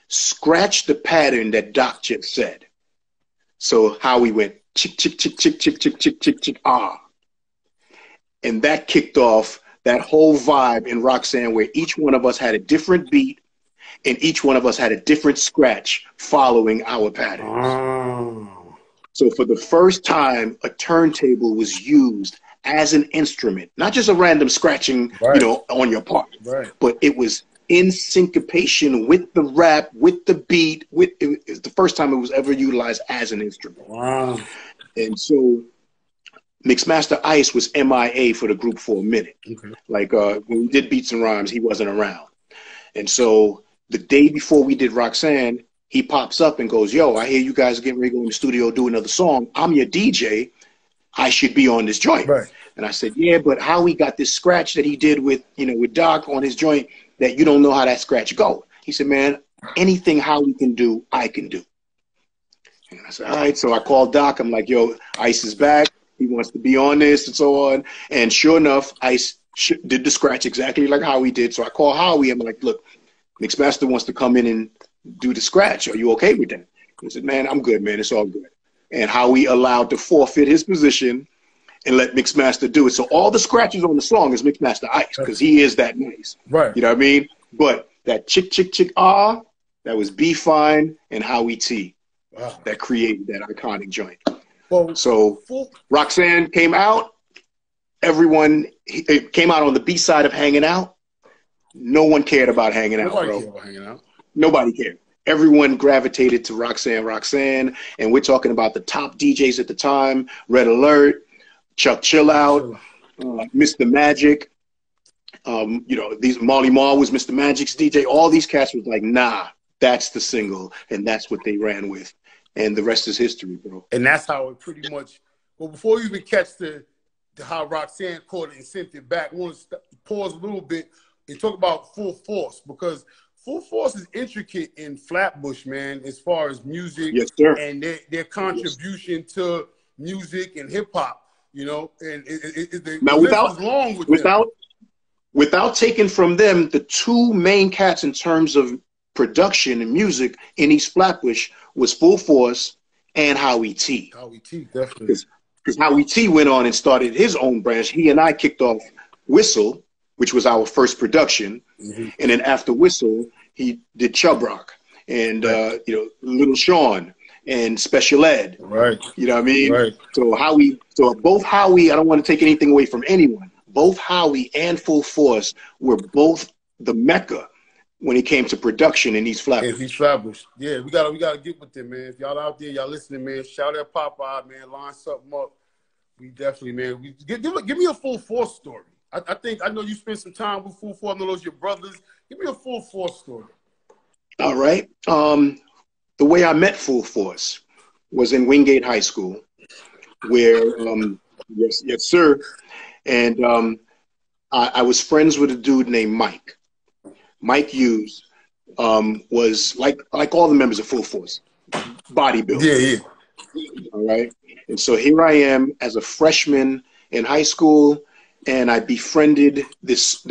Speaker 2: Scratch the pattern that Doc just said. So Howie went chick, chick, chick, chick, chick, chick, chick, chick, chick, ah. And that kicked off that whole vibe in Roxanne where each one of us had a different beat and each one of us had a different scratch following our patterns. Oh. So for the first time, a turntable was used as an instrument, not just a random scratching, right, on your part, right, but it was in syncopation with the rap, with the beat. It was the first time it was ever utilized as an instrument. Wow. And so Mixmaster Ice was MIA for the group for a minute. Okay. Like when we did Beats and Rhymes, he wasn't around. And so the day before we did Roxanne, he pops up and goes, yo, I hear you guys are getting ready to go in the studio, do another song. I'm your DJ. I should be on this joint. Right. And I said, yeah, but Howie got this scratch that he did with, with Doc on his joint that you don't know how that scratch go. He said, man, anything Howie can do, I can do. And I said, all right. So I called Doc. I'm like, yo, Ice is back. He wants to be on this and so on. And sure enough, Ice did the scratch exactly like Howie did. So I called Howie. I'm like, look, Mixmaster wants to come in and do the scratch. Are you okay with that? He said, man, I'm good, man. It's all good. And Howie allowed to forfeit his position and let Mixmaster do it. So all the scratches on the song is Mixmaster Ice because he is that nice. Right. You know what I mean? But that chick, chick, chick, ah, that was B-Fine and Howie T. Wow. That created that iconic joint. Well, so Roxanne came out. It came out on the B side of Hanging Out. No one cared about Hanging Out, bro. Nobody cared about Hanging Out. Nobody cared. Everyone gravitated to Roxanne, and we're talking about the top DJs at the time: Red Alert, Chuck Chill Out, Mr. Magic. These Marley Marl was Mr. Magic's DJ. All these cats was like, nah, that's the single, and that's what they ran with, and the rest is history, bro. And that's how it pretty much. Well, before you even catch how Roxanne caught it and sent it back, I want to pause a little bit and talk about Full Force, because
Speaker 1: Full Force is intricate in Flatbush, man, as far as music and their contribution to music and hip hop, you know. And the list is long with them.
Speaker 2: Without taking from them, the two main cats in terms of production and music in East Flatbush was Full Force and Howie T.
Speaker 1: Howie T, definitely.
Speaker 2: Because Howie T went on and started his own branch. He and I kicked off Whistle, which was our first production. And then after Whistle, he did Chub Rock and, you know, Little Sean and Special Ed.
Speaker 1: Right.
Speaker 2: You know what I mean?
Speaker 1: Right.
Speaker 2: So both Howie, I don't want to take anything away from anyone. Both Howie and Full Force were both the mecca when it came to production in East Flatbush.
Speaker 1: East Flatbush. Yeah, we gotta get with them, man. If y'all out there, y'all listening, man, shout out Popeye, man, line something up. We definitely, man. Give me a Full Force story. I know you spent some time with Full Force. I know those your brothers. Give me a Full Force story.
Speaker 2: All right. The way I met Full Force was in Wingate High School, where yes, sir. And I was friends with a dude named Mike. Mike Hughes was like all the members of Full Force, bodybuilder.
Speaker 1: Yeah.
Speaker 2: All right. And so here I am as a freshman in high school, and I befriended this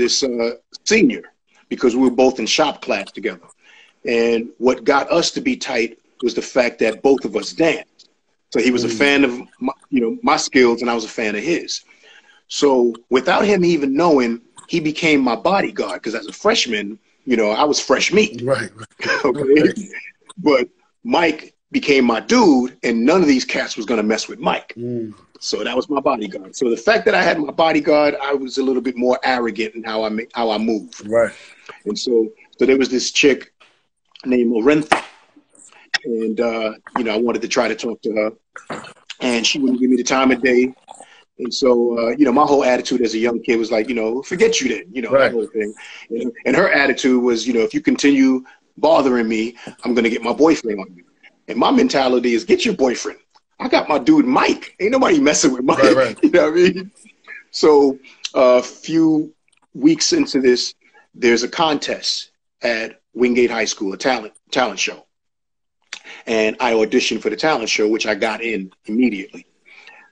Speaker 2: senior because we were both in shop class together. And what got us to be tight was the fact that both of us danced. So he was a fan of my skills, and I was a fan of his. So without him even knowing, he became my bodyguard because as a freshman, I was fresh meat.
Speaker 1: Right.
Speaker 2: Okay. Right. But Mike became my dude, and none of these cats was going to mess with Mike. So that was my bodyguard. So the fact that I had my bodyguard, I was a little bit more arrogant in how I moved.
Speaker 1: Right.
Speaker 2: And so there was this chick named Lorenza, and I wanted to try to talk to her, and she wouldn't give me the time of day. And so, my whole attitude as a young kid was like, forget you then,
Speaker 1: right.
Speaker 2: That whole thing. And her attitude was, if you continue bothering me, I'm going to get my boyfriend on you. And my mentality is, get your boyfriend. I got my dude, Mike. Ain't nobody messing with Mike.
Speaker 1: Right.
Speaker 2: You know what I mean? So a few weeks into this, there's a contest at Wingate High School, a talent show. And I auditioned for the talent show, which I got in immediately.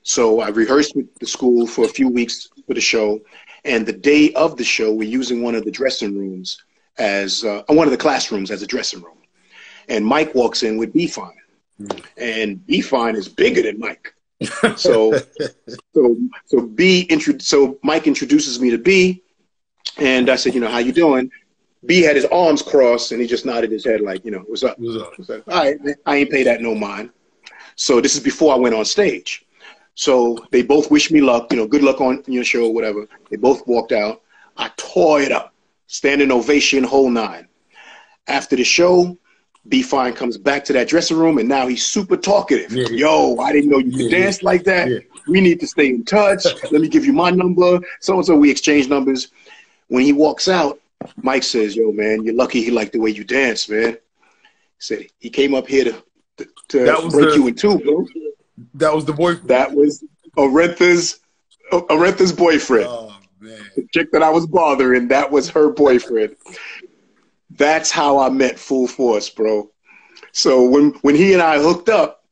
Speaker 2: So I rehearsed with the school for a few weeks for the show. And the day of the show, we're using one of the dressing rooms as one of the classrooms as a dressing room. And Mike walks in with B-Fine. And B-Fine is bigger than Mike. So Mike introduces me to B. And I said, how you doing? B had his arms crossed and he just nodded his head like, what's up? What's up? All right, man, I ain't pay that no mind. So this is before I went on stage. So they both wished me luck, good luck on your show or whatever. They both walked out. I tore it up, standing ovation, whole nine. After the show, B-Fine comes back to that dressing room, and now he's super talkative. Yeah. Yo, I didn't know you could dance like that. Yeah. We need to stay in touch. Let me give you my number. So we exchange numbers. When he walks out, Mike says, yo, man, you're lucky he liked the way you dance, man. He said he came up here to break you in two, bro.
Speaker 1: That was the boyfriend.
Speaker 2: That was Aretha's boyfriend.
Speaker 1: Oh, man.
Speaker 2: The chick that I was bothering, that was her boyfriend. That's how I met Full Force, bro. So when he and I hooked up,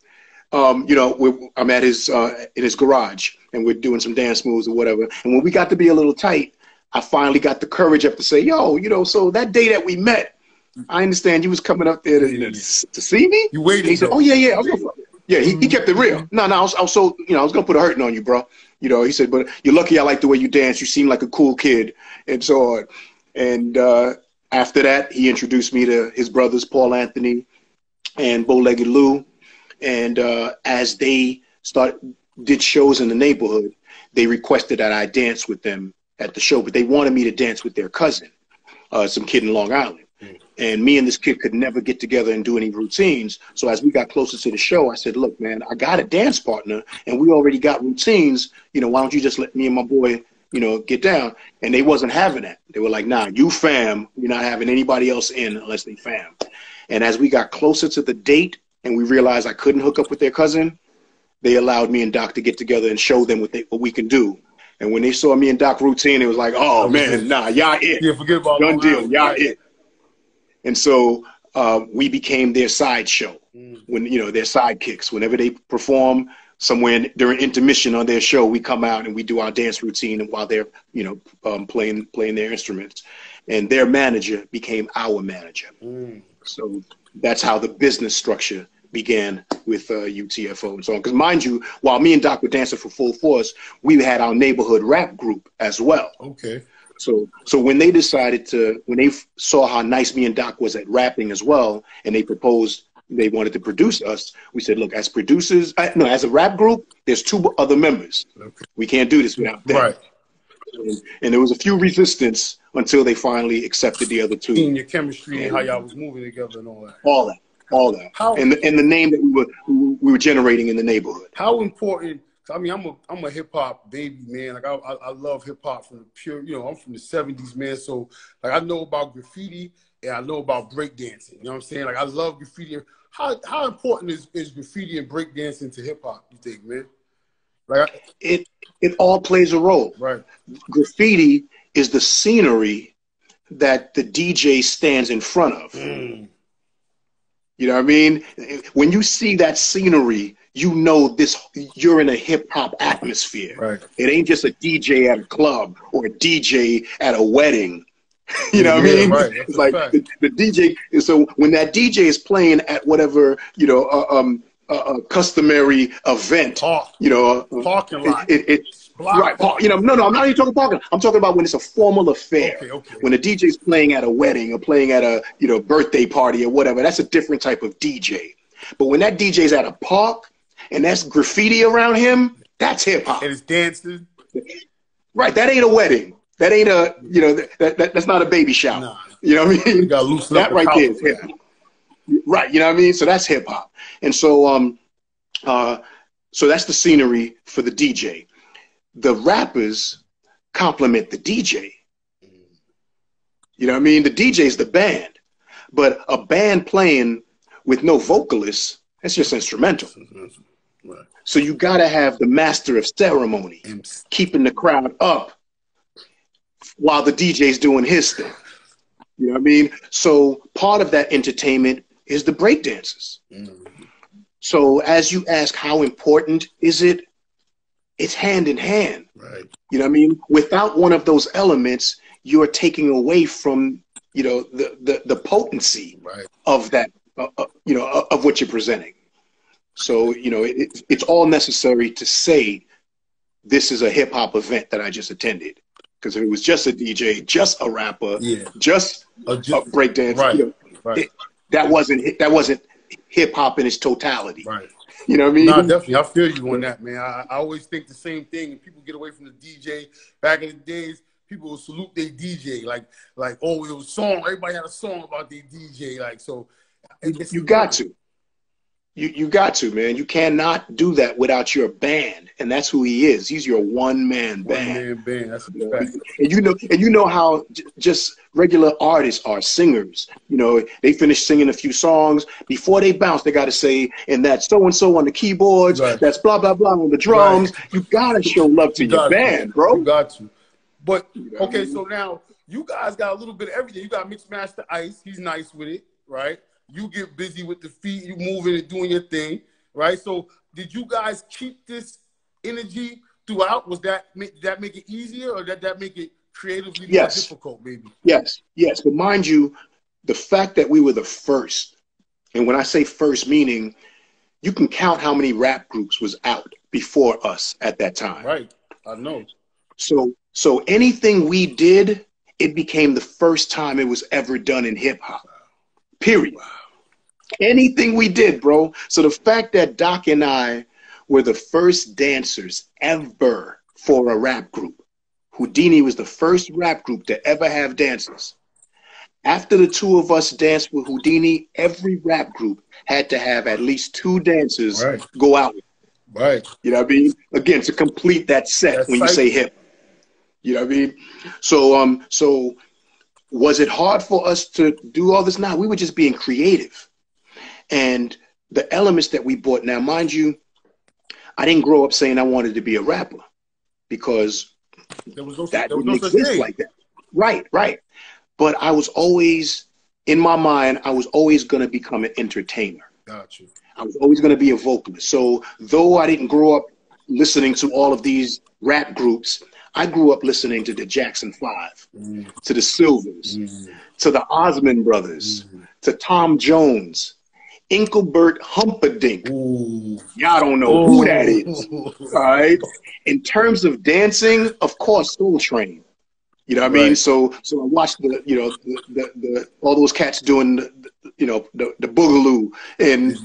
Speaker 2: I'm at in his garage, and we're doing some dance moves or whatever. And when we got to be a little tight, I finally got the courage up to say, yo, so that day that we met, I understand you was coming up there to see me.
Speaker 1: You waited.
Speaker 2: He said, oh yeah. He kept it real. No, I was so, I was gonna put a hurting on you, bro. He said, but you're lucky I like the way you dance. You seem like a cool kid, and so on. And after that, he introduced me to his brothers, Paul Anthony and Bow-Legged Lou. And as they did shows in the neighborhood, they requested that I dance with them at the show, but they wanted me to dance with their cousin, some kid in Long Island. And me and this kid could never get together and do any routines. So as we got closer to the show, I said, look, man, I got a dance partner and we already got routines. Why don't you just let me and my boy, get down? And they wasn't having that. They were like, nah, you fam, we're not having anybody else in unless they fam. And as we got closer to the date and we realized I couldn't hook up with their cousin, they allowed me and Doc to get together and show them what we can do. And when they saw me and Doc routine, it was like, oh man, nah, y'all it.
Speaker 1: Yeah, forget about
Speaker 2: done deal, y'all it. And so we became their sideshow, when, you know, their sidekicks. Whenever they perform somewhere during intermission on their show, we come out and we do our dance routine, and while they're, you know, playing their instruments. And their manager became our manager. So that's how the business structure began with UTFO and so on. Because mind you, while me and Doc were dancing for full force, we had our neighborhood rap group as well.
Speaker 1: Okay.
Speaker 2: So when they decided to, when they saw how nice me and Doc was at rapping as well, and they proposed they wanted to produce us, we said, look, as producers, no, as a rap group, there's 2 other members. Okay. We can't do this without them. Right. And there was a few resistance until they finally accepted the other 2.
Speaker 1: Seeing your chemistry and how y'all was moving together and all that.
Speaker 2: All that. How, and the name that we were generating in the neighborhood.
Speaker 1: How important? I mean, I'm a hip hop baby, man. Like I love hip hop from the pure. You know, I'm from the '70s, man. So like I know about graffiti and I know about breakdancing. You know what I'm saying? Like I love graffiti. How important is graffiti and breakdancing to hip hop? You think, man? Like
Speaker 2: it all plays a role.
Speaker 1: Right.
Speaker 2: Graffiti is the scenery that the DJ stands in front of. You know what I mean? When you see that scenery, you know you're in a hip hop atmosphere.
Speaker 1: Right.
Speaker 2: It ain't just a DJ at a club or a DJ at a wedding. You know what I mean?
Speaker 1: Right.
Speaker 2: It's like the DJ. So when that DJ is playing at whatever, you know, a customary event, you know,
Speaker 1: parking lot.
Speaker 2: Right, you know, no, I'm not even talking parking. I'm talking about when it's a formal affair.
Speaker 1: Okay.
Speaker 2: When a DJ's playing at a wedding or playing at a, you know, birthday party or whatever, that's a different type of DJ. But when that DJ's at a park and that's graffiti around him, that's hip hop.
Speaker 1: And it's dancing.
Speaker 2: Right, that ain't a wedding. That ain't a, you know, that's not a baby shower. Nah. You know what I mean?
Speaker 1: You gotta loosen
Speaker 2: that
Speaker 1: up
Speaker 2: right there is hip hop. Right, you know what I mean? So that's hip hop. And so so that's the scenery for the DJ. The rappers complement the DJ. You know what I mean? The DJ is the band, but a band playing with no vocalists, that's just instrumental. Right. So you got to have the master of ceremony keeping the crowd up while the DJ's doing his thing. You know what I mean? So part of that entertainment is the breakdancers. So as you ask, how important is it? It's hand in hand.
Speaker 1: Right.
Speaker 2: You know what I mean? Without one of those elements, you're taking away from, you know, the potency of that, you know, of what you're presenting. So, you know, it's all necessary to say this is a hip hop event that I just attended. Because if it was just a DJ, just a rapper, just a breakdance, you know, that wasn't hip hop in its totality.
Speaker 1: Right.
Speaker 2: You know what I mean?
Speaker 1: No, definitely. I feel you on that, man. I always think the same thing. And people get away from the DJ. Back in the days, people would salute their DJ. Like, oh, it was a song. Everybody had a song about their DJ. Like, so.
Speaker 2: You got to. You got to, man. You cannot do that without your band. And that's who he is. He's your one-man band.
Speaker 1: One-man band. That's a fact.
Speaker 2: And you know how just regular artists are, singers. You know, they finish singing a few songs. Before they bounce, they got to say, and that's so-and-so on the keyboards. Right. That's blah, blah, blah on the drums. Right. You got to show love to your band, bro.
Speaker 1: You got to. But, okay, so now you guys got a little bit of everything. You got Mixmaster Ice. He's nice with it, right? You get busy with the feet, you moving and doing your thing, right? So did you guys keep this energy throughout? Did that make it easier, or did that make it creatively more difficult, maybe?
Speaker 2: Yes. But mind you, the fact that we were the first, and when I say first, meaning you can count how many rap groups was out before us at that time.
Speaker 1: Right, I know.
Speaker 2: So anything we did, it became the first time it was ever done in hip hop. Period. Wow. Anything we did, bro. So the fact that Doc and I were the first dancers ever for a rap group. Houdini was the first rap group to ever have dancers. After the 2 of us danced with Houdini, every rap group had to have at least 2 dancers go out.
Speaker 1: Right.
Speaker 2: You know what I mean? Again, to complete that set when you say hip. You know what I mean? So was it hard for us to do all this? Nah, we were just being creative. And the elements that we brought, now, mind you, I didn't grow up saying I wanted to be a rapper because that didn't exist like that. Right. But I was always in my mind, I was always going to become an entertainer.
Speaker 1: Gotcha.
Speaker 2: I was always going to be a vocalist. So though I didn't grow up listening to all of these rap groups, I grew up listening to the Jackson 5, to the Silvers, to the Osmond Brothers, to Tom Jones, Engelbert Humperdinck. Y'all don't know who that is. All right. In terms of dancing, of course, Soul Train. You know what I mean? So I watched the all those cats doing the boogaloo and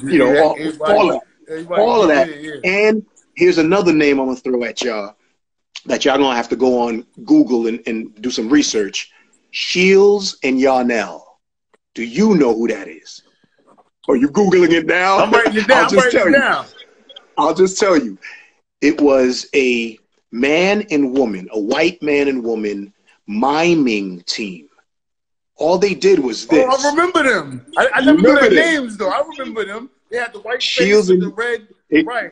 Speaker 2: all of that. Yeah. And here's another name I'm gonna throw at y'all that y'all gonna have to go on Google and do some research. Shields and Yarnell. Do you know who that is? Are you Googling it now?
Speaker 1: I'm writing it down.
Speaker 2: I'll just tell you. It was a man and woman, a white man and woman miming team. All they did was this.
Speaker 1: Oh, I remember them. I never knew their names, though. I remember them. They had the white Shields and the red.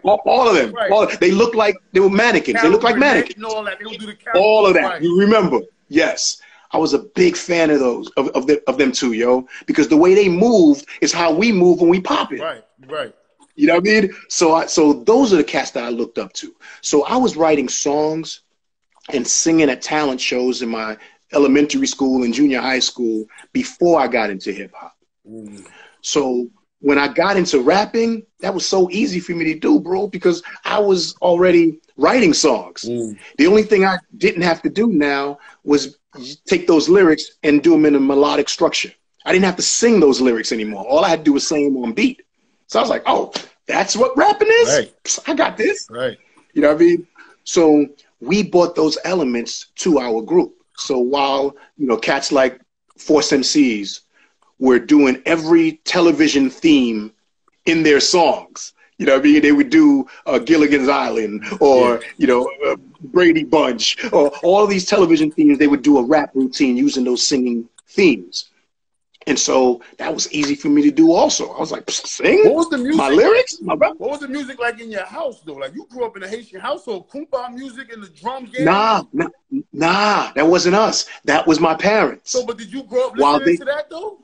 Speaker 2: All of them. Right. They looked like they were mannequins. They looked like mannequins.
Speaker 1: All that. They would do the
Speaker 2: all of that. Right. You remember? Yes. I was a big fan of those, of them too, yo. Because the way they moved is how we move when we pop it.
Speaker 1: Right.
Speaker 2: You know what I mean? So those are the cats that I looked up to. So I was writing songs and singing at talent shows in my elementary school and junior high school before I got into hip hop. So when I got into rapping, that was so easy for me to do, bro, because I was already writing songs. The only thing I didn't have to do now was take those lyrics and do them in a melodic structure. I didn't have to sing those lyrics anymore. All I had to do was sing them on beat. So I was like, oh, that's what rapping is? Right. I got this.
Speaker 1: Right.
Speaker 2: You know what I mean? So we brought those elements to our group. So while, cats like Force MCs were doing every television theme in their songs, you know what I mean? They would do Gilligan's Island or, Brady Bunch or all these television themes. They would do a rap routine using those singing themes. And so that was easy for me to do also. I was like, sing?
Speaker 1: What was the music?
Speaker 2: My lyrics? My rap?
Speaker 1: What was the music like in your house, though? Like, you grew up in a Haitian household, compa music and the drum game?
Speaker 2: Nah, that wasn't us. That was my parents.
Speaker 1: So, but did you grow up listening to that, though?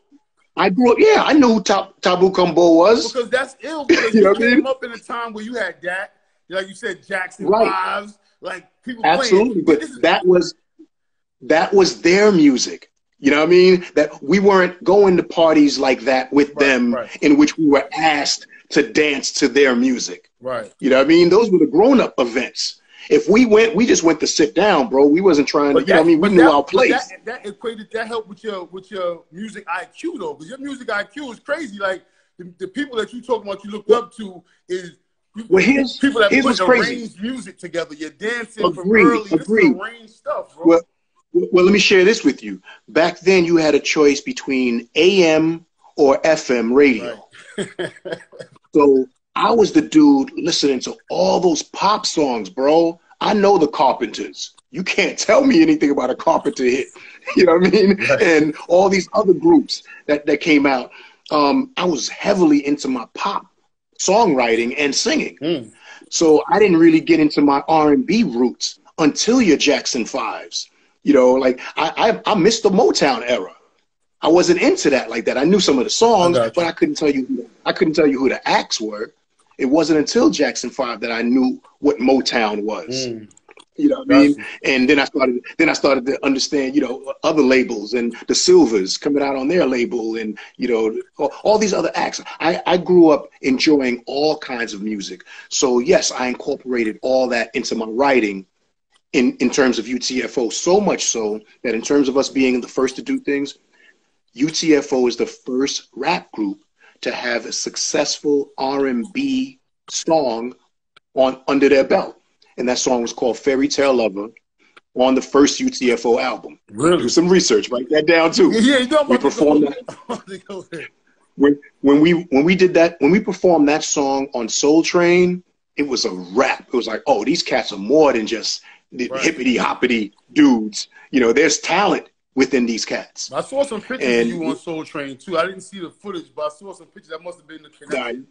Speaker 2: I grew up, yeah. I knew who Tabu Combo was.
Speaker 1: Because that's ill, because you came up in a time where you had that, like you said, Jackson 5s, like people
Speaker 2: Absolutely,
Speaker 1: playing.
Speaker 2: But that was their music. You know what I mean? That we weren't going to parties like that with them in which we were asked to dance to their music.
Speaker 1: Right.
Speaker 2: You know what I mean? Those were the grown-up events. If we went, we just went to sit down, bro. We wasn't trying to, we knew our place.
Speaker 1: That helped with your music IQ, though, because your music IQ is crazy. Like, the people that you talking about you looked up to is people that put arranged music together. You're dancing from early. This is arranged stuff, bro.
Speaker 2: Well, let me share this with you. Back then, you had a choice between AM or FM radio. Right. So I was the dude listening to all those pop songs, bro. I know the Carpenters. You can't tell me anything about a Carpenter hit. You know what I mean? Right. And all these other groups that came out. I was heavily into my pop songwriting and singing. So I didn't really get into my R&B roots until your Jackson 5s. Like I missed the Motown era. I wasn't into that like that. I knew some of the songs, but I couldn't tell you who the acts were. It wasn't until Jackson 5 that I knew what Motown was. You know what I mean? And then I started to understand, other labels and the Silvers coming out on their label and, all these other acts. I grew up enjoying all kinds of music. So yes, I incorporated all that into my writing in terms of UTFO, so much so that in terms of us being the first to do things, UTFO is the first rap group to have a successful R&B song under their belt. And that song was called Fairy Tale Lover on the first UTFO album.
Speaker 1: Really?
Speaker 2: Do some research, write that down too.
Speaker 1: Yeah,
Speaker 2: we performed that. When we performed that song on Soul Train, it was a rap. It was like, oh, these cats are more than just the hippity hoppity dudes. There's talent within these cats.
Speaker 1: I saw some pictures of you on Soul Train too. I didn't see the footage, but I saw some pictures. That must have been the connection.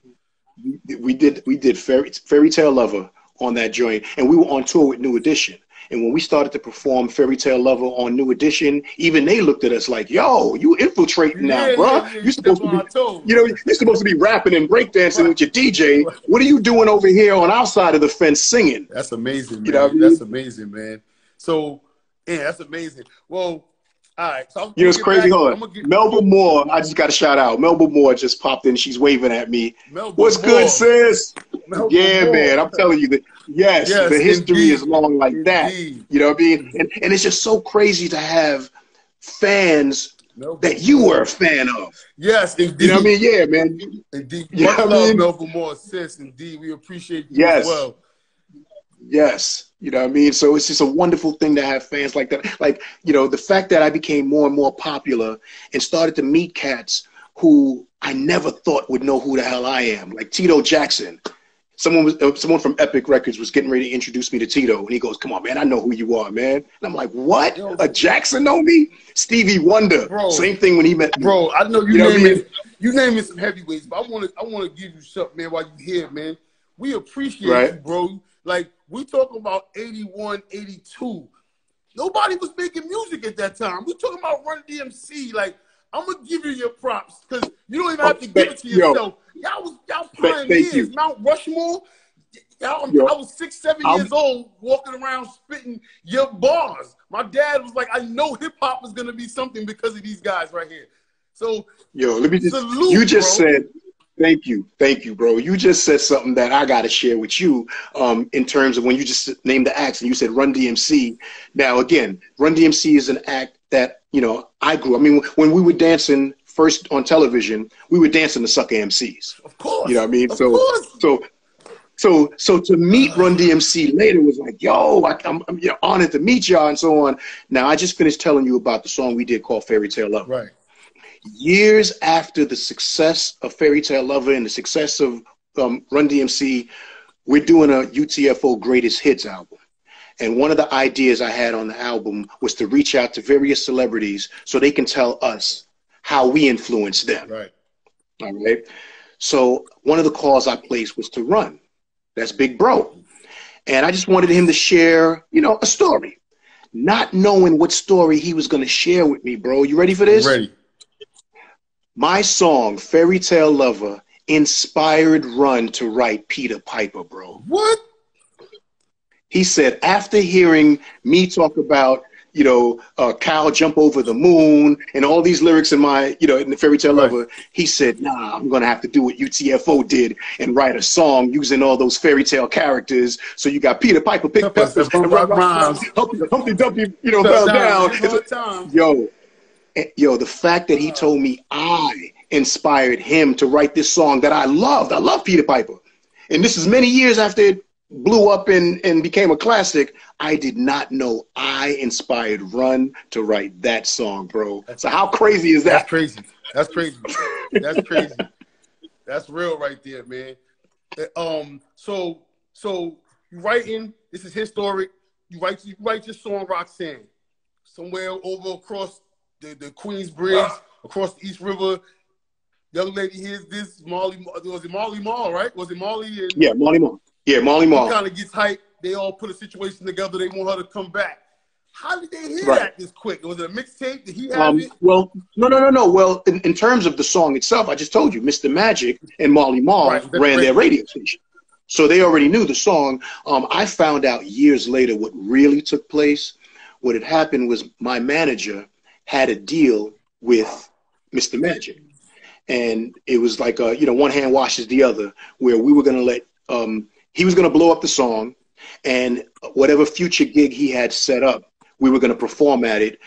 Speaker 2: We did Fairy Tale Lover on that joint, and we were on tour with New Edition. And when we started to perform Fairy Tale Lover on New Edition, even they looked at us like, "Yo, you infiltrating now, bruh. You supposed to be, you're supposed to be rapping and breakdancing with your DJ. What are you doing over here on our side of the fence singing?"
Speaker 1: That's amazing, man.
Speaker 2: You know what I mean?
Speaker 1: That's amazing, man. So, yeah, that's amazing. Well, all right. So
Speaker 2: it's crazy. Hold on. Melba Moore, I just got to shout out. Melba Moore just popped in. She's waving at me. What's good, sis? Yeah, man. I'm telling you that. Yes, the history is long like that. You know what I mean? And it's just so crazy to have fans that you were a fan of.
Speaker 1: Yes, indeed.
Speaker 2: You know what I mean? Yeah, man.
Speaker 1: Indeed. Much love, Melba Moore, sis. Indeed, we appreciate you as well.
Speaker 2: Yes. You know what I mean? So it's just a wonderful thing to have fans like that. Like, you know, the fact that I became more and more popular and started to meet cats who I never thought would know who the hell I am. Like Tito Jackson. Someone from Epic Records was getting ready to introduce me to Tito, and he goes, "Come on, man, I know who you are, man." And I'm like, "What? A Jackson know me?" Stevie Wonder, bro, same thing when he met me.
Speaker 1: Bro, I know you naming some heavyweights, but I want to give you something, man, while you here, man. We appreciate you, bro. Like, we talking about 81, 82. Nobody was making music at that time. We talking about Run DMC. Like, I'm going to give you your props because you don't even have to give it to yourself. Y'all pioneers. Mount Rushmore. I was 6, 7 years old walking around spitting your bars. My dad was like, I know hip-hop is going to be something because of these guys right here. So,
Speaker 2: let me just,
Speaker 1: salute,
Speaker 2: you just said, thank you, bro. You just said something that I got to share with you in terms of when you just named the acts and you said Run DMC. Now, again, Run DMC is an act that, I grew. I mean, when we were dancing first on television, we were dancing to Sucker MCs.
Speaker 1: Of course.
Speaker 2: You know what I mean?
Speaker 1: Of course.
Speaker 2: So to meet Run DMC later was like, yo, I'm honored to meet y'all and so on. Now, I just finished telling you about the song we did called Fairy Tale Lover.
Speaker 1: Right.
Speaker 2: Years after the success of Fairy Tale Lover and the success of Run DMC, we're doing a UTFO Greatest Hits album. And one of the ideas I had on the album was to reach out to various celebrities so they can tell us how we influenced them.
Speaker 1: Right.
Speaker 2: All right. So one of the calls I placed was to Run. That's Big Bro. And I just wanted him to share, a story. Not knowing what story he was going to share with me, bro. You ready for this?
Speaker 1: Ready.
Speaker 2: My song, Fairy Tale Lover, inspired Run to write Peter Piper, bro.
Speaker 1: What?
Speaker 2: He said, after hearing me talk about, Cal jump over the moon and all these lyrics in my, in the Fairy Tale Lover, he said, nah, I'm going to have to do what UTFO did and write a song using all those fairy tale characters. So you got Peter Piper, Pick Peppers, Humpty Dumpty, fell down. Yo, the fact that he told me I inspired him to write this song that I loved. I love Peter Piper. And this is many years after it blew up and became a classic. I did not know I inspired Run to write that song, bro. So how crazy is that?
Speaker 1: That's crazy. That's crazy. That's crazy. That's real right there, man. So you writing, this is historic. You write your song Roxanne. Somewhere over across the Queens Bridge, across the East River. Young lady hears this, Marley, was it Marley Marl, right? Was it Marley?
Speaker 2: Yeah, Marley Marl. Yeah, Marley Marl.
Speaker 1: He kind of gets hyped. They all put a situation together. They want her to come back. How did they hear that this quick? Was it a mixtape? Did he have it?
Speaker 2: Well, no. Well, in terms of the song itself, I just told you, Mr. Magic and Marley Marl ran their radio station. So they already knew the song. I found out years later what really took place. What had happened was my manager had a deal with Mr. Magic. And it was like, one hand washes the other, where we were going to let, he was going to blow up the song, and whatever future gig he had set up, we were going to perform at it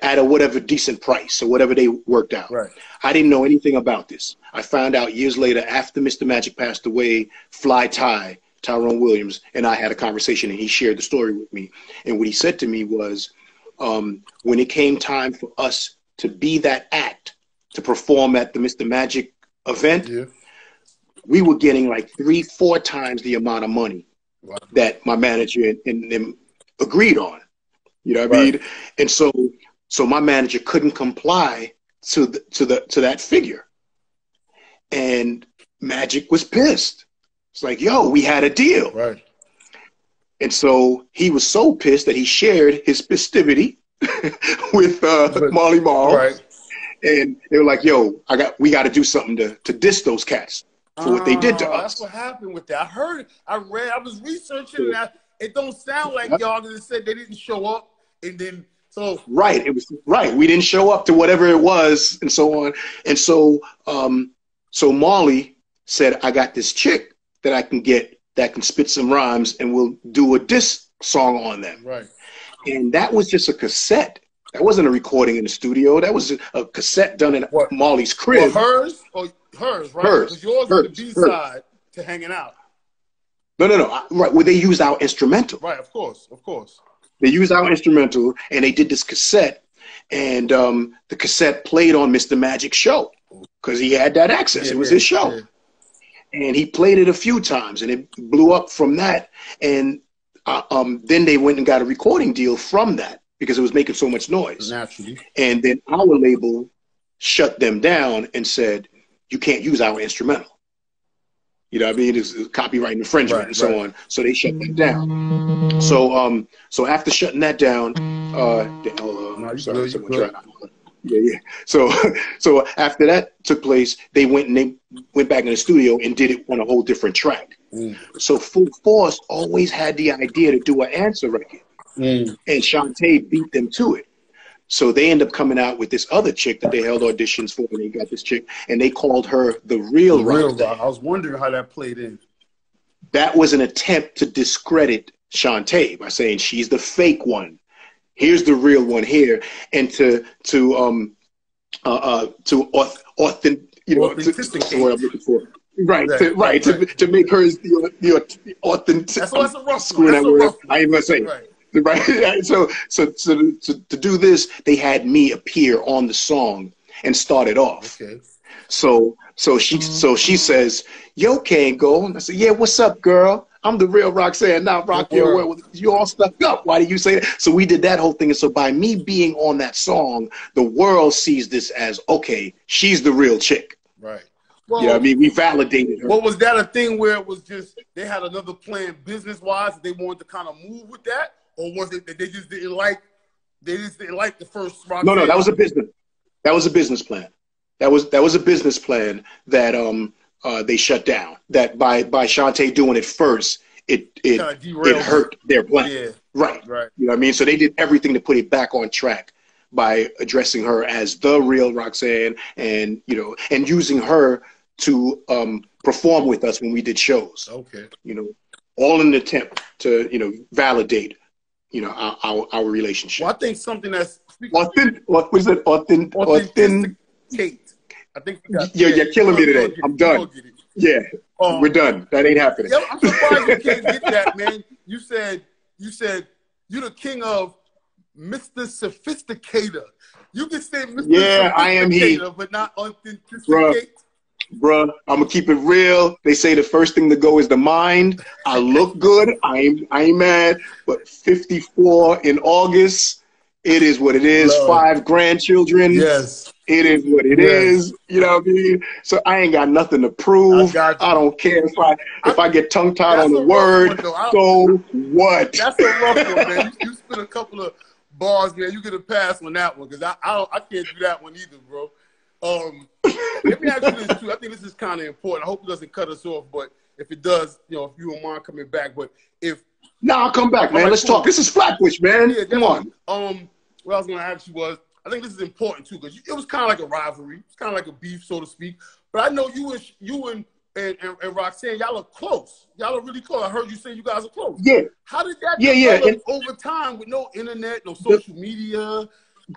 Speaker 2: at a whatever decent price or whatever they worked out.
Speaker 1: Right.
Speaker 2: I didn't know anything about this. I found out years later after Mr. Magic passed away, Tyrone Williams, and I had a conversation, and he shared the story with me. And what he said to me was, when it came time for us to be that act, to perform at the Mr. Magic event, we were getting like 3-4 times the amount of money that my manager and them agreed on. You know what I mean? And so my manager couldn't comply to that figure. And Magic was pissed. It's like, yo, we had a deal.
Speaker 1: Right.
Speaker 2: And so he was so pissed that he shared his festivity with Marley Marl.
Speaker 1: Right.
Speaker 2: And they were like, yo, we got to do something to diss those cats for what they did to us.
Speaker 1: That's what happened with that. I heard, I read, I was researching, and it don't sound like y'all just said they didn't show up, and then so
Speaker 2: right, it was right. We didn't show up to whatever it was, and so on. And so, so Marley said, I got this chick that I can get that can spit some rhymes, and we'll do a diss song on them.
Speaker 1: Right.
Speaker 2: And that was just a cassette. That wasn't a recording in the studio. That was a cassette done in Marley's crib.
Speaker 1: Well, hers, right?
Speaker 2: Hers.
Speaker 1: Yours was the B-side to Hanging Out.
Speaker 2: No. Right. Well, they used our instrumental.
Speaker 1: Right, of course.
Speaker 2: They used our instrumental, and they did this cassette, and the cassette played on Mr. Magic's show because he had that access. It was his show. Yeah. And he played it a few times, and it blew up from that. And then they went and got a recording deal from that because it was making so much noise.
Speaker 1: Naturally.
Speaker 2: And then our label shut them down and said, you can't use our instrumental. You know what I mean? It's copyright infringement and so on. So they shut that down. So so after shutting that down, So after that took place, they went back in the studio and did it on a whole different track. So Full Force always had the idea to do an answer record. And Shantae beat them to it. So they end up coming out with this other chick that they held auditions for, and they got this chick, and they called her the Real Rock.
Speaker 1: I was wondering how that played in.
Speaker 2: That was an attempt to discredit Shantae by saying she's the fake one. Here's the real one here, and to make her the authentic. That's a rough one. I ain't gonna say. Right. So to do this, they had me appear on the song and start it off. Okay. So she says, "Yo, Kangol." And I said, "Yeah, what's up, girl? I'm the real Roxanne. Now rock your world. You all stuck up. Why do you say that?" So we did that whole thing. And so by me being on that song, the world sees this as, okay, she's the real chick. Right. Well, I mean, we validated her.
Speaker 1: Well, was that a thing where it was just they had another plan business-wise that they wanted to kind of move with that? Or was it that they just didn't like the first Roxanne?
Speaker 2: No, that was a business. That was a business plan. That was a business plan that they shut down. That by Shantae doing it first, it hurt their plan. Yeah. Right. You know what I mean? So they did everything to put it back on track by addressing her as the real Roxanne, and and using her to perform with us when we did shows. Okay. All in an attempt to validate our relationship.
Speaker 1: Well, I think something that's
Speaker 2: authenticate.
Speaker 1: I think
Speaker 2: you're killing me today. I'm done. Yeah, we're done. That ain't happening.
Speaker 1: Yeah, I'm surprised you can't get that, man. You said you're the king of Mr. Sophisticator. You can say Mr.
Speaker 2: Yeah, I am he,
Speaker 1: but not authenticate.
Speaker 2: Bruh, I'm gonna keep it real. They say the first thing to go is the mind. I look good. I ain't mad. But 54 in August, it is what it is. Love. 5 grandchildren. Yes. It is what it is. You know what I mean? So I ain't got nothing to prove. I don't care if I get tongue tied on the word. So what?
Speaker 1: That's a rough one, man. You spit a couple of bars, man. You get a pass on that one because I can't do that one either, bro. Let me ask you this too. I think this is kind of important. I hope it doesn't cut us off, but if it does, if you don't mind coming back. But
Speaker 2: I'll come back, man. Let's talk. This is Flatbush, man. Yeah, come on.
Speaker 1: What I was going to ask you was, I think this is important too because it was kind of like a rivalry. It's kind of like a beef, so to speak. But I know you and Roxanne, y'all are close. Y'all are really close. I heard you say you guys are close. Yeah. How did that develop over time with no internet, no social media?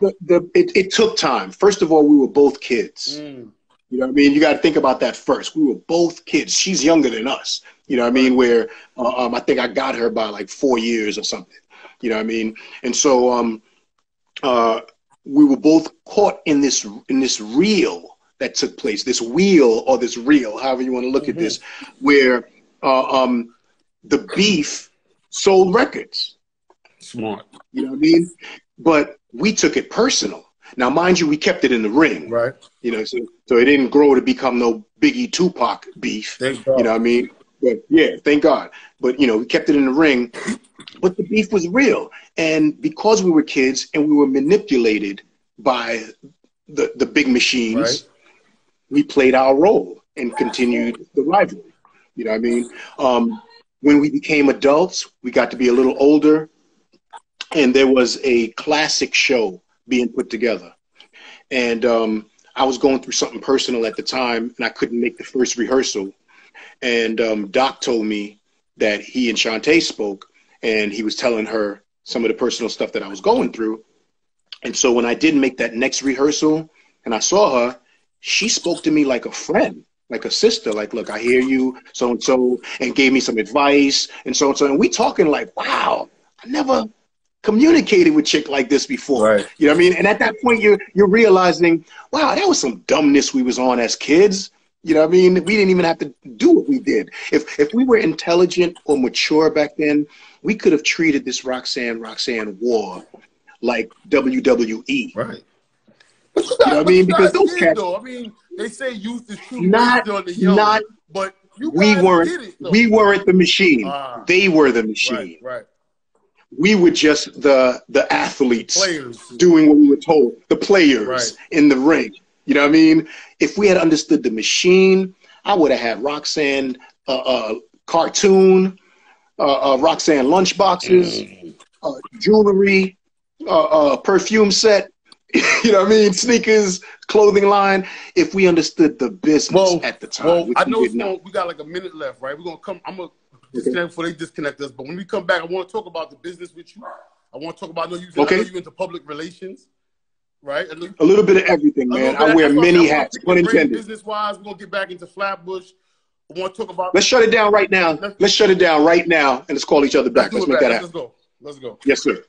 Speaker 2: It took time. First of all, we were both kids. You know what I mean? You got to think about that first. We were both kids. She's younger than us. You know what I mean? Where I think I got her by like 4 years or something. You know what I mean? And so we were both caught in this reel that took place, this wheel or this reel, however you want to look at this, where the beef sold records.
Speaker 1: Smart.
Speaker 2: You know what I mean? But we took it personal. Now, mind you, we kept it in the ring. Right. So it didn't grow to become no Biggie Tupac beef. Thank God. You know what I mean? But yeah, thank God. But we kept it in the ring. But the beef was real. And because we were kids and we were manipulated by the big machines,
Speaker 1: Right.
Speaker 2: we played our role and continued the rivalry. You know what I mean? When we became adults, we got to be a little older, and there was a classic show being put together. And I was going through something personal at the time, and I couldn't make the first rehearsal. And Doc told me that he and Shantae spoke, and he was telling her some of the personal stuff that I was going through. And so when I didn't make that next rehearsal and I saw her, she spoke to me like a friend, like a sister, like, look, I hear you, so-and-so, and gave me some advice, and so-and-so. And we talking like, wow, I never communicated with chick like this before.
Speaker 1: Right.
Speaker 2: You know what I mean? And at that point, you're realizing, wow, that was some dumbness we was on as kids. You know what I mean? We didn't even have to do what we did. If we were intelligent or mature back then, we could have treated this Roxanne war like WWE.
Speaker 1: Right.
Speaker 2: You know what I mean? Because those cats,
Speaker 1: though. I mean, they say youth is true.
Speaker 2: not,
Speaker 1: but you
Speaker 2: we
Speaker 1: guys
Speaker 2: weren't,
Speaker 1: did it, though.
Speaker 2: we weren't the machine. They were the machine.
Speaker 1: Right, right.
Speaker 2: We were just the athletes
Speaker 1: Players.
Speaker 2: doing what we were told, the players
Speaker 1: Right.
Speaker 2: in the ring. You know what I mean? If we had understood the machine, I would have had Roxanne cartoon, Roxanne lunchboxes, jewelry, perfume set, you know what I mean? Sneakers, clothing line. If we understood the business at the time,
Speaker 1: I know we got like a minute left, right? We're gonna come. I'm gonna disconnect before they disconnect us. But when we come back, I want to talk about the business with you. I want to talk about. I know you into public relations, right?
Speaker 2: A little bit of everything, man. I wear many hats. Pun intended.
Speaker 1: Business wise, we're gonna get back into Flatbush. I want to talk about.
Speaker 2: Let's shut it down right now. Let's shut it down right now, and let's call each other back. Let's make that happen.
Speaker 1: Let's go. Let's go.
Speaker 2: Yes, sir.